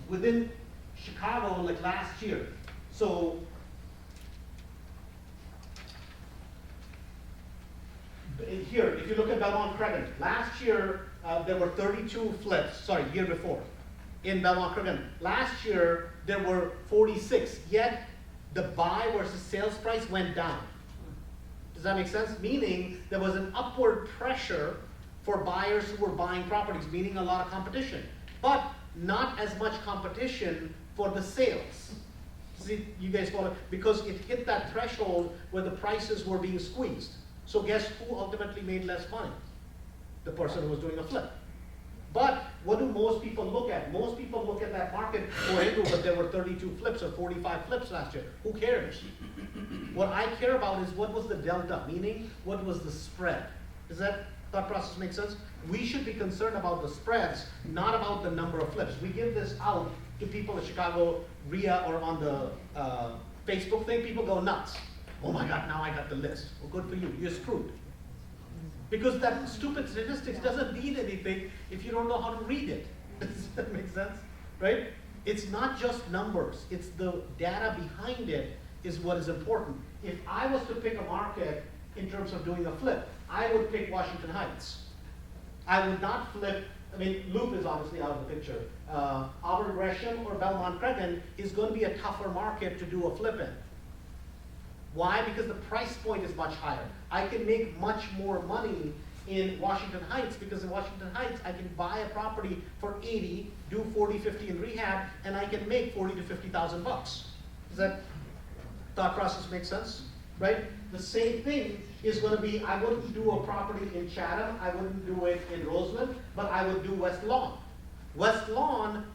within Chicago, like last year, so here, if you look at Belmont-Cregan, last year there were 32 flips, sorry, year before, in Belmont-Cregan. Last year there were 46, yet the buy versus sales price went down. Does that make sense? Meaning there was an upward pressure for buyers who were buying properties, meaning a lot of competition, but not as much competition for the sales. See, you guys follow? Because it hit that threshold where the prices were being squeezed. So guess who ultimately made less money? The person who was doing a flip. But what do most people look at? Most people look at that market, oh, Andrew, but there were 32 flips or 45 flips last year. Who cares? What I care about is what was the delta, meaning what was the spread. Does that thought process make sense? We should be concerned about the spreads, not about the number of flips. We give this out to people in Chicago, REIA, or on the Facebook thing, people go nuts. Oh my God, now I got the list. Well, good for you, you're screwed. Because that stupid statistics doesn't mean anything if you don't know how to read it. Does that make sense? Right? It's not just numbers, it's the data behind it is what is important. If I was to pick a market in terms of doing a flip, I would pick Washington Heights. I would not flip, I mean, Loop is obviously out of the picture. Auburn Gresham or Belmont-Cregan is going to be a tougher market to do a flip in. Why? Because the price point is much higher. I can make much more money in Washington Heights because in Washington Heights I can buy a property for 80, do 40, 50 in rehab, and I can make 40 to 50,000 bucks. Does that thought process make sense? Right? The same thing is going to be, I wouldn't do a property in Chatham, I wouldn't do it in Roseland, but I would do West Lawn. West Lawn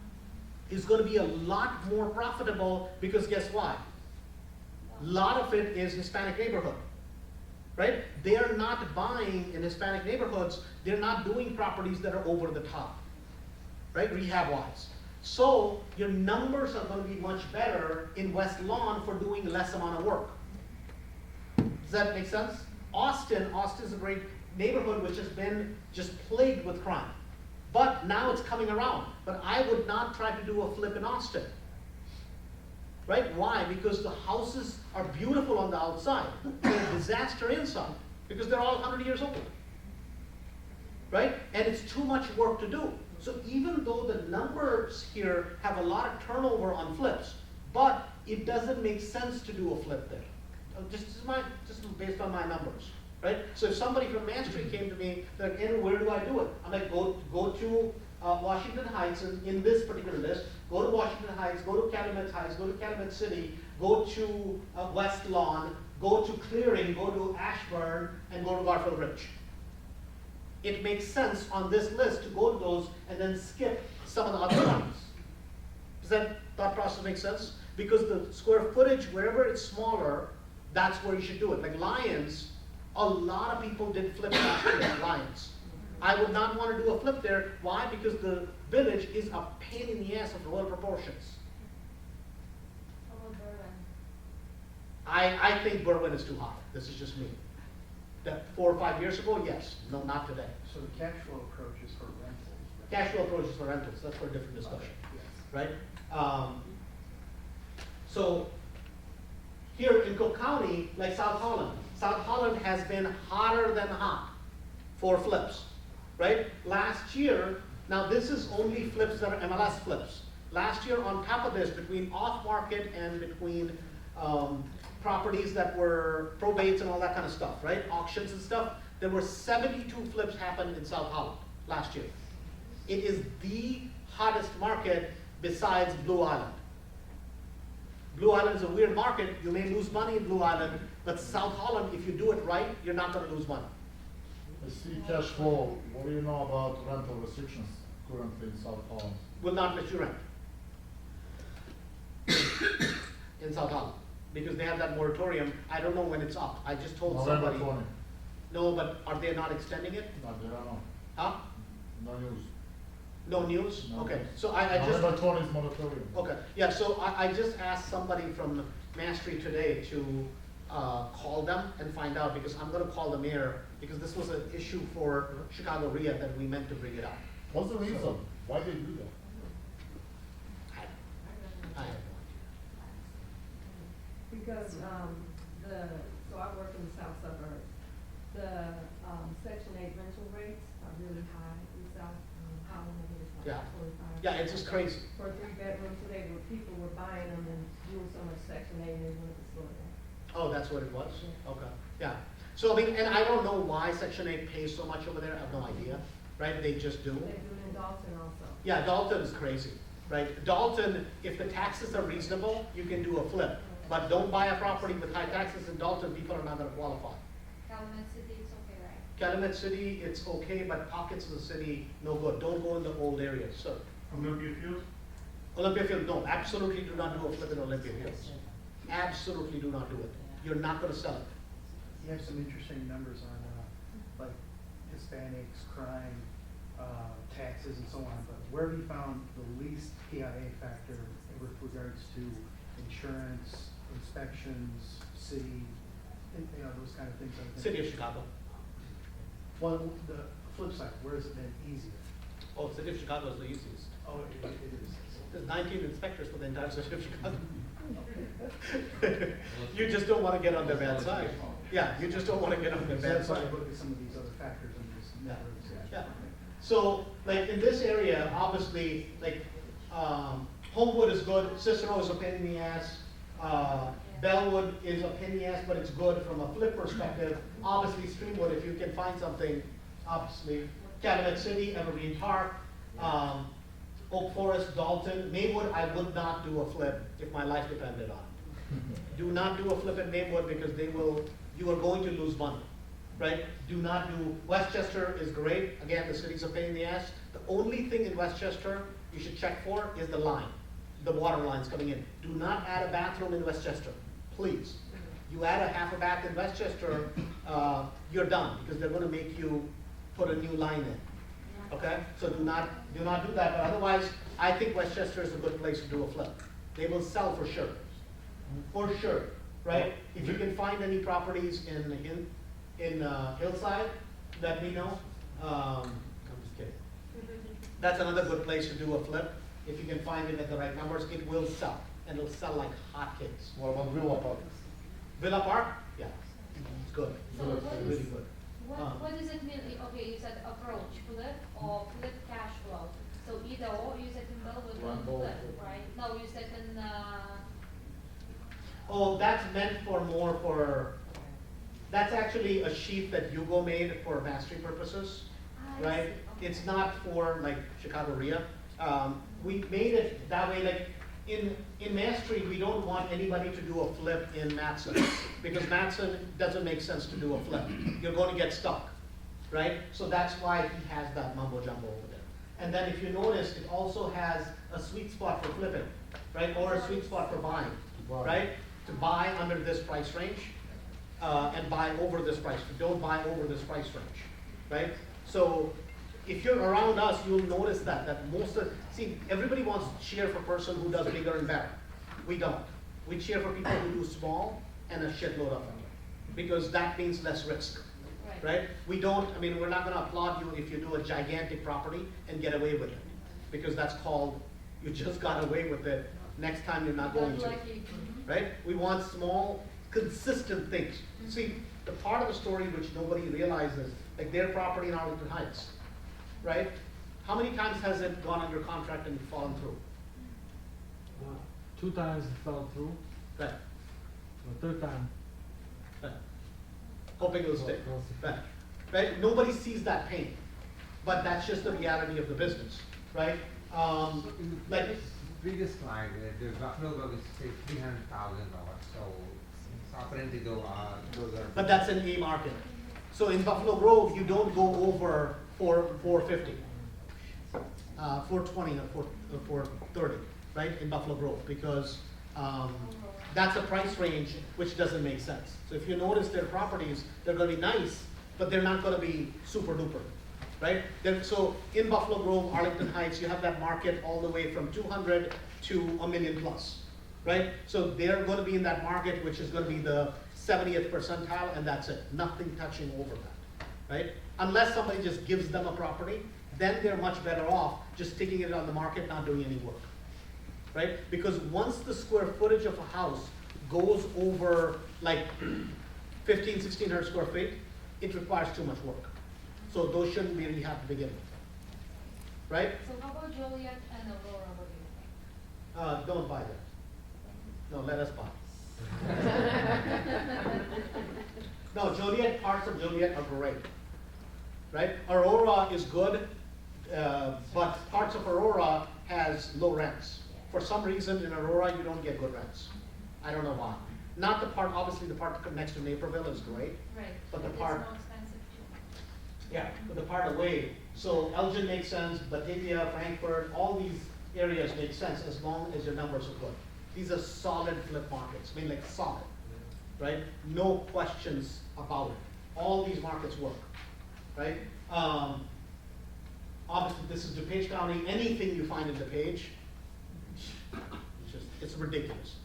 is going to be a lot more profitable because guess what? A lot of it is Hispanic neighborhood, right? They're not buying in Hispanic neighborhoods, they're not doing properties that are over the top, right, rehab-wise. So your numbers are going to be much better in West Lawn for doing less amount of work. Does that make sense? Austin's a great neighborhood which has been just plagued with crime. But now it's coming around. But I would not try to do a flip in Austin. Right? Why? Because the houses are beautiful on the outside. They're a disaster inside. Because they're all 100 years old. Right? And it's too much work to do. So even though the numbers here have a lot of turnover on flips, but it doesn't make sense to do a flip there. Just based on my numbers. Right? So if somebody from Main Street came to me, they're like, Andrew, where do I do it? I'm like, go to Washington Heights in this particular list. Go to Washington Heights, go to Calumet Heights, go to Calumet City, go to West Lawn, go to Clearing, go to Ashburn, and go to Garfield Ridge. It makes sense on this list to go to those and then skip some of the other ones. Does that thought process make sense? Because the square footage, wherever it's smaller, that's where you should do it. Like Lions, A lot of people did flip last year in Alliance. I would not want to do a flip there. Why? Because the village is a pain in the ass of royal proportions. How about Berlin? I think Berwyn is too high. This is just me. That 4 or 5 years ago, yes. No, not today. So the cash flow approach is for rentals. right? Cash flow approaches for rentals, that's for a different discussion, Yes. right? So here in Cook County, like South Holland has been hotter than hot for flips, right? Last year, now this is only flips that are MLS flips. Last year, on top of this, between off-market and between properties that were probates and all that kind of stuff, right? Auctions and stuff, there were 72 flips happened in South Holland last year. It is the hottest market besides Blue Island. Blue Island is a weird market. You may lose money in Blue Island, but South Holland, if you do it right, you're not going to lose money. I see cash flow. What do you know about rental restrictions currently in South Holland? Will not let you rent in South Holland because they have that moratorium. I don't know when it's up. I just told November somebody. 20. No, but are they not extending it? No, they don't know. Huh? No news. No news? No Okay, news. so I just. November 20 is moratorium. Okay, yeah, so I just asked somebody from Mastery today to call them and find out, because I'm gonna call the mayor, because this was an issue for Chicago REIA that we meant to bring it up. What's the reason? Why they do that? I have no Because, so I work in the south suburbs. The, Section 8 rental rates are really high in South Holland, I think it's Yeah. like 25. Yeah, it's just crazy. For a 3-bedroom today, where people were buying them and doing so much Section 8 and they wanted to slow it down. Oh, that's what it was? Yeah. Okay, yeah. So, I mean, and I don't know why Section 8 pays so much over there, I have no idea, right? They just do. They do it in Dalton also. Yeah, Dalton is crazy, right? Dalton, if the taxes are reasonable, you can do a flip. But don't buy a property with high taxes in Dalton, people are not gonna qualify. Calumet City, it's okay, right? Calumet City, it's okay, but pockets of the city, no good. Don't go in the old areas, sir. Olympia Fields? Olympia Field, no, absolutely do not do a flip in Olympia Fields. Absolutely do not do it. You're not gonna sell it. You have some interesting numbers on, like Hispanics, crime, taxes and so on, but where have you found the least PIA factor with regards to insurance, inspections, city, you know, those kind of things? City of Chicago. Well, the flip side, where has it been easier? Oh, City of Chicago is the easiest. Oh, it is. There's 19 inspectors for the entire city of Chicago. You just don't wanna get on their bad side. Yeah, you just don't wanna get on their So bad that's why side. I look at some of these other factors and just never. Yeah. So, like, in this area, obviously, like, Homewood is good, Cicero is a pain in the ass, Bellwood is a pain in the ass, but it's good from a flip perspective. Obviously, Streamwood, if you can find something, obviously, Calumet City, Evergreen Park, Oak Forest, Dalton, Maywood, I would not do a flip if my life depended on it. Do not do a flip in Maywood because you are going to lose money, right? Do not do, Westchester is great, again, the city's a pain in the ass. The only thing in Westchester you should check for is the line, the water lines coming in. Do not add a bathroom in Westchester, please. You add a half a bath in Westchester, you're done, because they're gonna make you put a new line in. Okay, so do not do that, but otherwise, I think Westchester is a good place to do a flip. They will sell for sure, right? If you can find any properties in Hillside, let me know. I'm just kidding. That's another good place to do a flip. If you can find it at the right numbers, it will sell, and it'll sell like hotcakes. What about Villa Park? Villa Park, yeah, it's good, So what is- really good. What does it mean, okay, you said approach, flip or flip cash flow? So either or, you said in Bellwood or One flip, both. right? No, you said in, Oh, that's meant for more for, that's actually a sheet that Hugo made for mastery purposes, I right? see, okay. It's not for like Chicago REIA. We made it that way, like in mastery, we don't want anybody to do a flip in Matson because Matson doesn't make sense to do a flip. You're going to get stuck, right? So that's why he has that mumbo jumbo over there. And then if you notice, it also has a sweet spot for flipping, right? Or a sweet spot for buying, right? To buy under this price range. and buy over this price. Don't buy over this price range, right? So if you're around us, you'll notice that most of, see, everybody wants to cheer for a person who does bigger and better. We don't. We cheer for people who do small and a shitload of it, because that means less risk, right? We don't, I mean, we're not gonna applaud you if you do a gigantic property and get away with it, because that's called, you just got away with it, next time you're not going to, right? We want small, consistent things. See, the part of the story which nobody realizes, like their property in Arlington Heights, right? How many times has it gone under contract and fallen through? 2 times it fell through, Right, the 3rd time. right. Hoping it'll stay, Well, right, right? Nobody sees that pain, but that's just the reality of the business, right? Like, Previous slide, the Buffalo Grove is say $300,000, so it's apparently those are. but that's in A market. So in Buffalo Grove, you don't go over 450, 420 or 430, right, in Buffalo Grove, because that's a price range which doesn't make sense. So if you notice their properties, they're gonna be nice, but they're not gonna be super duper, right? So in Buffalo Grove, Arlington Heights, you have that market all the way from 200 to $1 million plus, right? So they're gonna be in that market, which is gonna be the 70th percentile, and that's it, nothing touching over that, right? Unless somebody just gives them a property, then they're much better off just sticking it on the market, not doing any work, right? Because once the square footage of a house goes over like 1,500–1,600 square feet, it requires too much work. So those shouldn't be rehabbed to begin with, right? So how about Joliet and Aurora, what do you think? Don't buy that. No, let us buy. No, Joliet, parts of Joliet are great, right? Aurora is good, but parts of Aurora has low rents. For some reason in Aurora, you don't get good rents. I don't know why. Not the part, obviously the part next to Naperville is great, Right, but the it's part, more expensive too. yeah, but the part away, so Elgin makes sense, Batavia, Frankfurt, all these areas make sense as long as your numbers are good. These are solid flip markets, I mean like solid, right? No questions about it. All these markets work, right? Obviously this is DuPage County, anything you find in DuPage, it's ridiculous,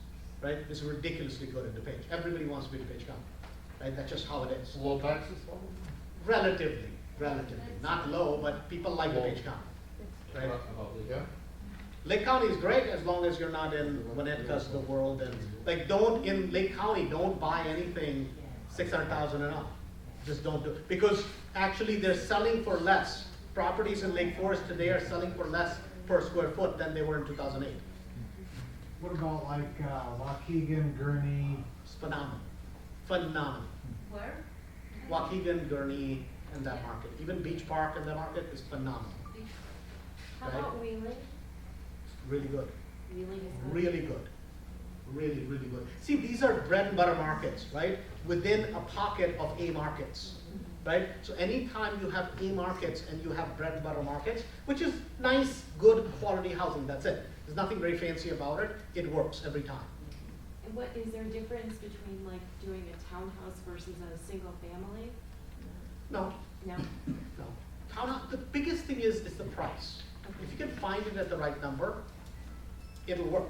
right? It's ridiculously good in DuPage. Everybody wants to be DuPage County, right? That's just how it is. Low taxes, probably? Relatively, not low, but people like DuPage County, right? Yeah? Lake County is great as long as you're not in Winnetka's of the world, and like don't, in Lake County, don't buy anything 600,000 and up. Just don't do it, because actually they're selling for less. Properties in Lake Forest today are selling for less per square foot than they were in 2008. What about like, Waukegan, Gurney? It's phenomenal, phenomenal. Where? Waukegan, Gurney, and that market, even Beach Park and that market is phenomenal. How Right. about Wheeling? Really good, Wheeling is good. really good, really, really good. See, these are bread and butter markets, right? Within a pocket of A markets, right? So anytime you have A markets and you have bread and butter markets, which is nice, good quality housing, that's it. There's nothing very fancy about it, it works every time. And what, is there a difference between like doing a townhouse versus a single family? No, No? no. The biggest thing is the price. If you can find it at the right number, it'll work,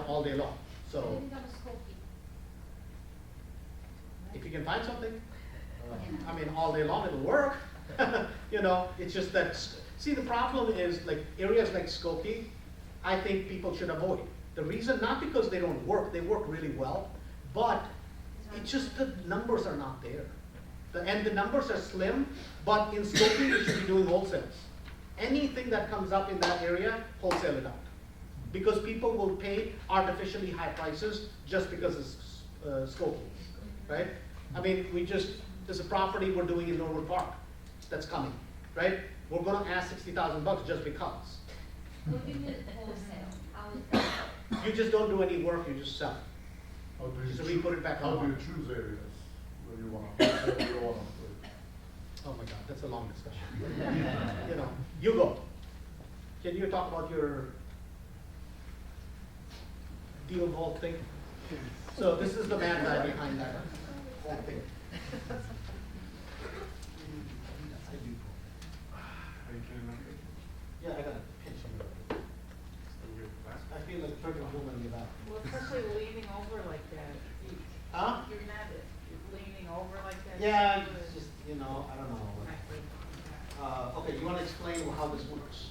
all day long. So Maybe that was Skokie. if you can find something, I mean, all day long it'll work. It's just that, see, the problem is like areas like Skokie, I think people should avoid. The reason, not because they don't work, they work really well, but it's just the numbers are not there. And the numbers are slim, but in Skokie you should be doing wholesales. Anything that comes up in that area, wholesale it out. Because people will pay artificially high prices just because it's Skokie, right? I mean, there's a property we're doing in Northbrook Park that's coming, right? We're gonna ask $60,000 just because. What do you mean wholesale? How is that? You just don't do any work, you just sell. How do you So choo- we put it back on How do you the choose areas where you wanna, where you wanna put? Oh my God, that's a long discussion. You go. Can you talk about your deal vault thing? So this is the bad guy behind that. whole thing. Yeah, I got a pinch in it. I feel like turning a woman in that. Well, especially leaning over like that. Huh? You're not leaning over like that. Yeah, it's just, you know, I don't know. Okay, you wanna explain how this works?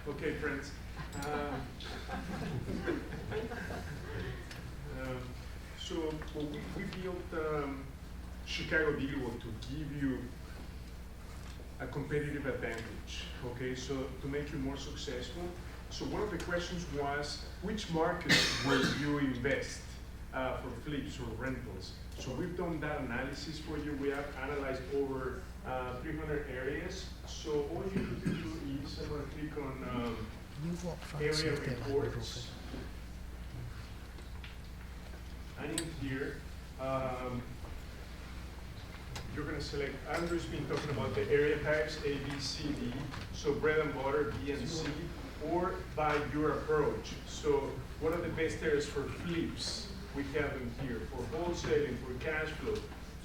Okay, friends. So well, we built Chicago Deal to give you a competitive advantage, okay, so to make you more successful. So one of the questions was, which markets will you invest for flips or rentals? So we've done that analysis for you. We have analyzed over 300 areas. So all you need to do is, I'm gonna click on area reports. And in here, you're going to select, Andrew's been talking about the area types, A, B, C, D, so bread and butter, B and C, or by your approach. So what are the best areas for flips? We have them here, for wholesaling, for cash flow.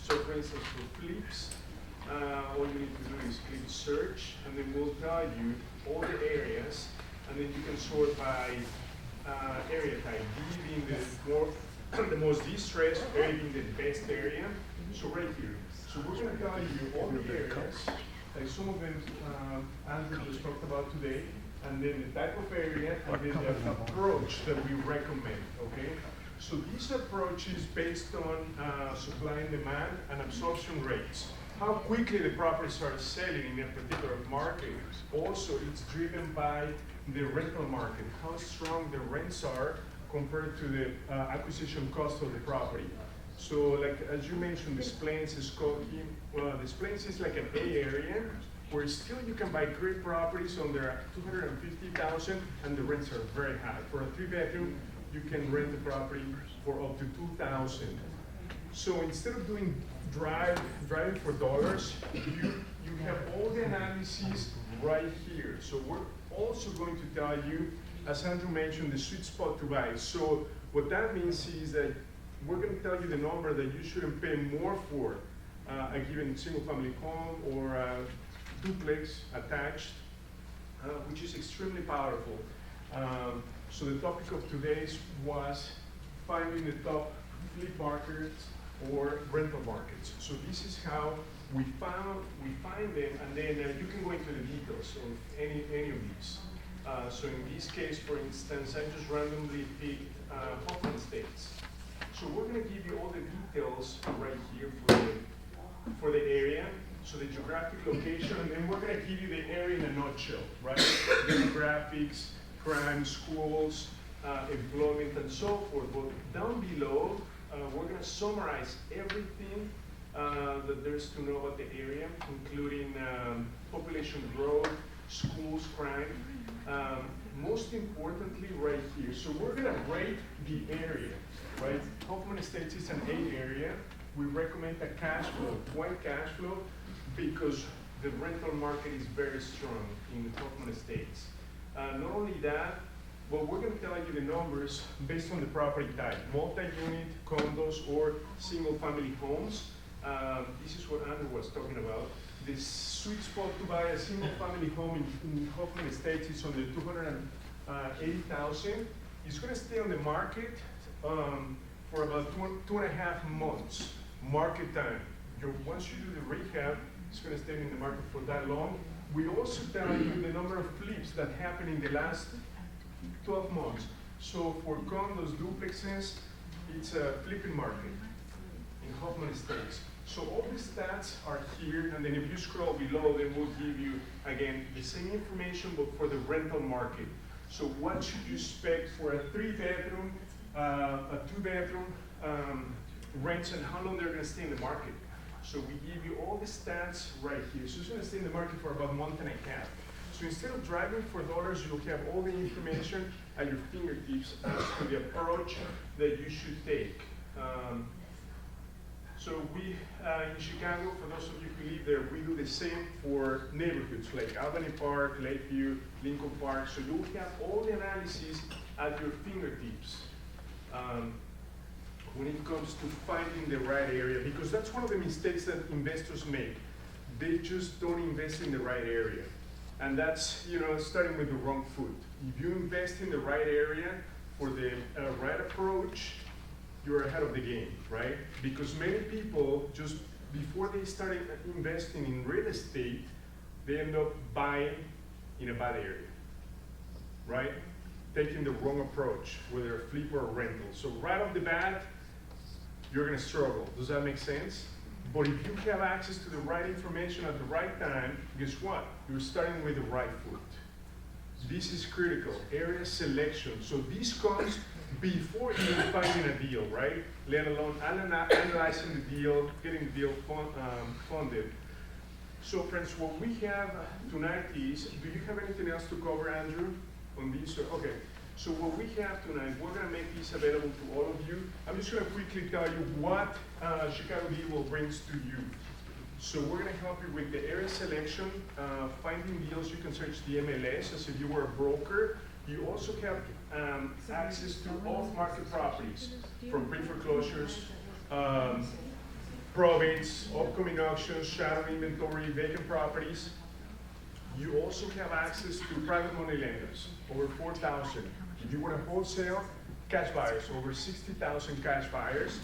So for instance, for flips, all you need to do is click search, and then we'll tell you all the areas, and then you can sort by area type, D being the most distressed, A being the best area. So right here. So we're going to tell you all the areas, like some of them Andrew just talked about today, and then the type of area, and then the approach that we recommend, okay? So this approach is based on supply and demand and absorption rates. How quickly the properties are selling in a particular market. Also, it's driven by the rental market, how strong the rents are compared to the acquisition cost of the property. So like, as you mentioned, Des Plaines is called, Des Plaines is like an A area where still you can buy great properties under $250,000 and the rents are very high. For a 3-bedroom, you can rent the property for up to $2,000. So instead of doing driving for dollars, you have all the analyses right here. So we're also going to tell you, as Andrew mentioned, the sweet spot to buy. So what that means is that we're going to tell you the number that you shouldn't pay more for a given single-family home or a duplex attached, which is extremely powerful. So the topic of today's was finding the top flip markets or rental markets. So this is how we find them, and then you can go into the details of any of these. So in this case, for instance, I just randomly picked Hoffman Estates. So we're going to give you all the details right here for the area, so the geographic location, and then we're going to give you the area in a nutshell, right? Demographics, crime, schools, employment, and so forth. But down below, we're going to summarize everything that there's to know about the area, including population growth, schools, crime. Most importantly, right here. So we're going to rate the area, right? Hoffman Estates is an A area. We recommend a cash flow. Why cash flow? Because the rental market is very strong in Hoffman Estates. Not only that, but we're going to tell you the numbers based on the property type, multi-unit, condos, or single-family homes. This is what Andrew was talking about. The sweet spot to buy a single-family home in Hoffman Estates is under $280,000. It's going to stay on the market for about 2.5 months, market time. Once you do the rehab, it's going to stay in the market for that long. We also tell you the number of flips that happen in the last 12 months. So for condos, duplexes, it's a flipping market in Hoffman Estates. So all the stats are here, and then if you scroll below, then we'll give you, again, the same information, but for the rental market. So what should you expect for a 3-bedroom, a 2-bedroom, rents, and how long they're gonna stay in the market. So we give you all the stats right here. So it's gonna stay in the market for about a month and a half. So instead of driving for dollars, you'll have all the information at your fingertips as to the approach that you should take. So we, in Chicago, for those of you who live there, we do the same for neighborhoods like Albany Park, Lakeview, Lincoln Park. So you'll have all the analysis at your fingertips. when it comes to finding the right area, because that's one of the mistakes that investors make. They just don't invest in the right area. And that's, starting with the wrong foot. If you invest in the right area for the right approach, you're ahead of the game, right? Because many people, just before they start investing in real estate, they end up buying in a bad area, right? Taking the wrong approach, whether a flip or a rental. So right off the bat, you're gonna struggle. Does that make sense? But if you have access to the right information at the right time, guess what? You're starting with the right foot. This is critical, area selection. So this comes before even finding a deal, right? Let alone analyzing the deal, getting the deal funded. So friends, what we have tonight is, do you have anything else to cover, Andrew, on this? Okay, so what we have tonight, we're gonna make this available to all of you. I'm just gonna quickly tell you what Chicago Deal brings to you. So we're gonna help you with the area selection, finding deals. You can search the MLS as if you were a broker. You also have access to off-market properties, from pre-foreclosures, probates, upcoming auctions, shadow inventory, vacant properties. You also have access to private money lenders, over 4,000. If you want to wholesale, cash buyers, over 60,000 cash buyers.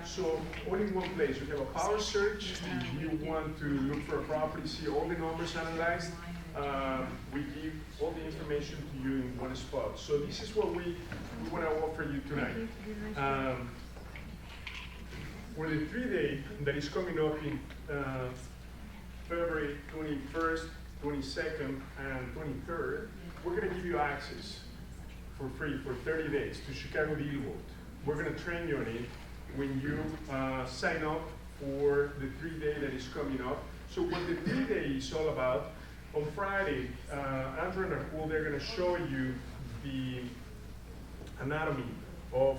So all in one place, you have a power search. If you want to look for a property, see all the numbers analyzed, we give all the information to you in one spot. So this is what we want to offer you tonight. For the 3-day that is coming up in February 21st, 22nd, and 23rd, we're going to give you access for free for 30 days to Chicago Deal Vault. We're going to train you on it when you sign up for the 3-day that is coming up. So what the 3-day is all about, on Friday, Andrew and Rahul, they're going to show you the anatomy of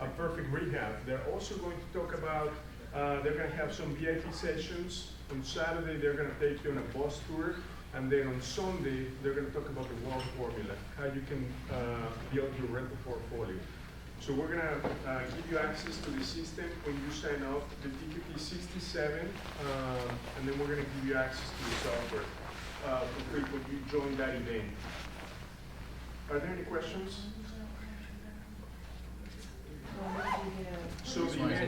a perfect rehab. They're also going to talk about, they're going to have some VIP sessions. On Saturday, they're going to take you on a bus tour. And then on Sunday, they're going to talk about the wealth formula, how you can build your rental portfolio. So we're going to give you access to the system when you sign up. The ticket is $67, and then we're going to give you access to the software for free when you join that event. Are there any questions? So the event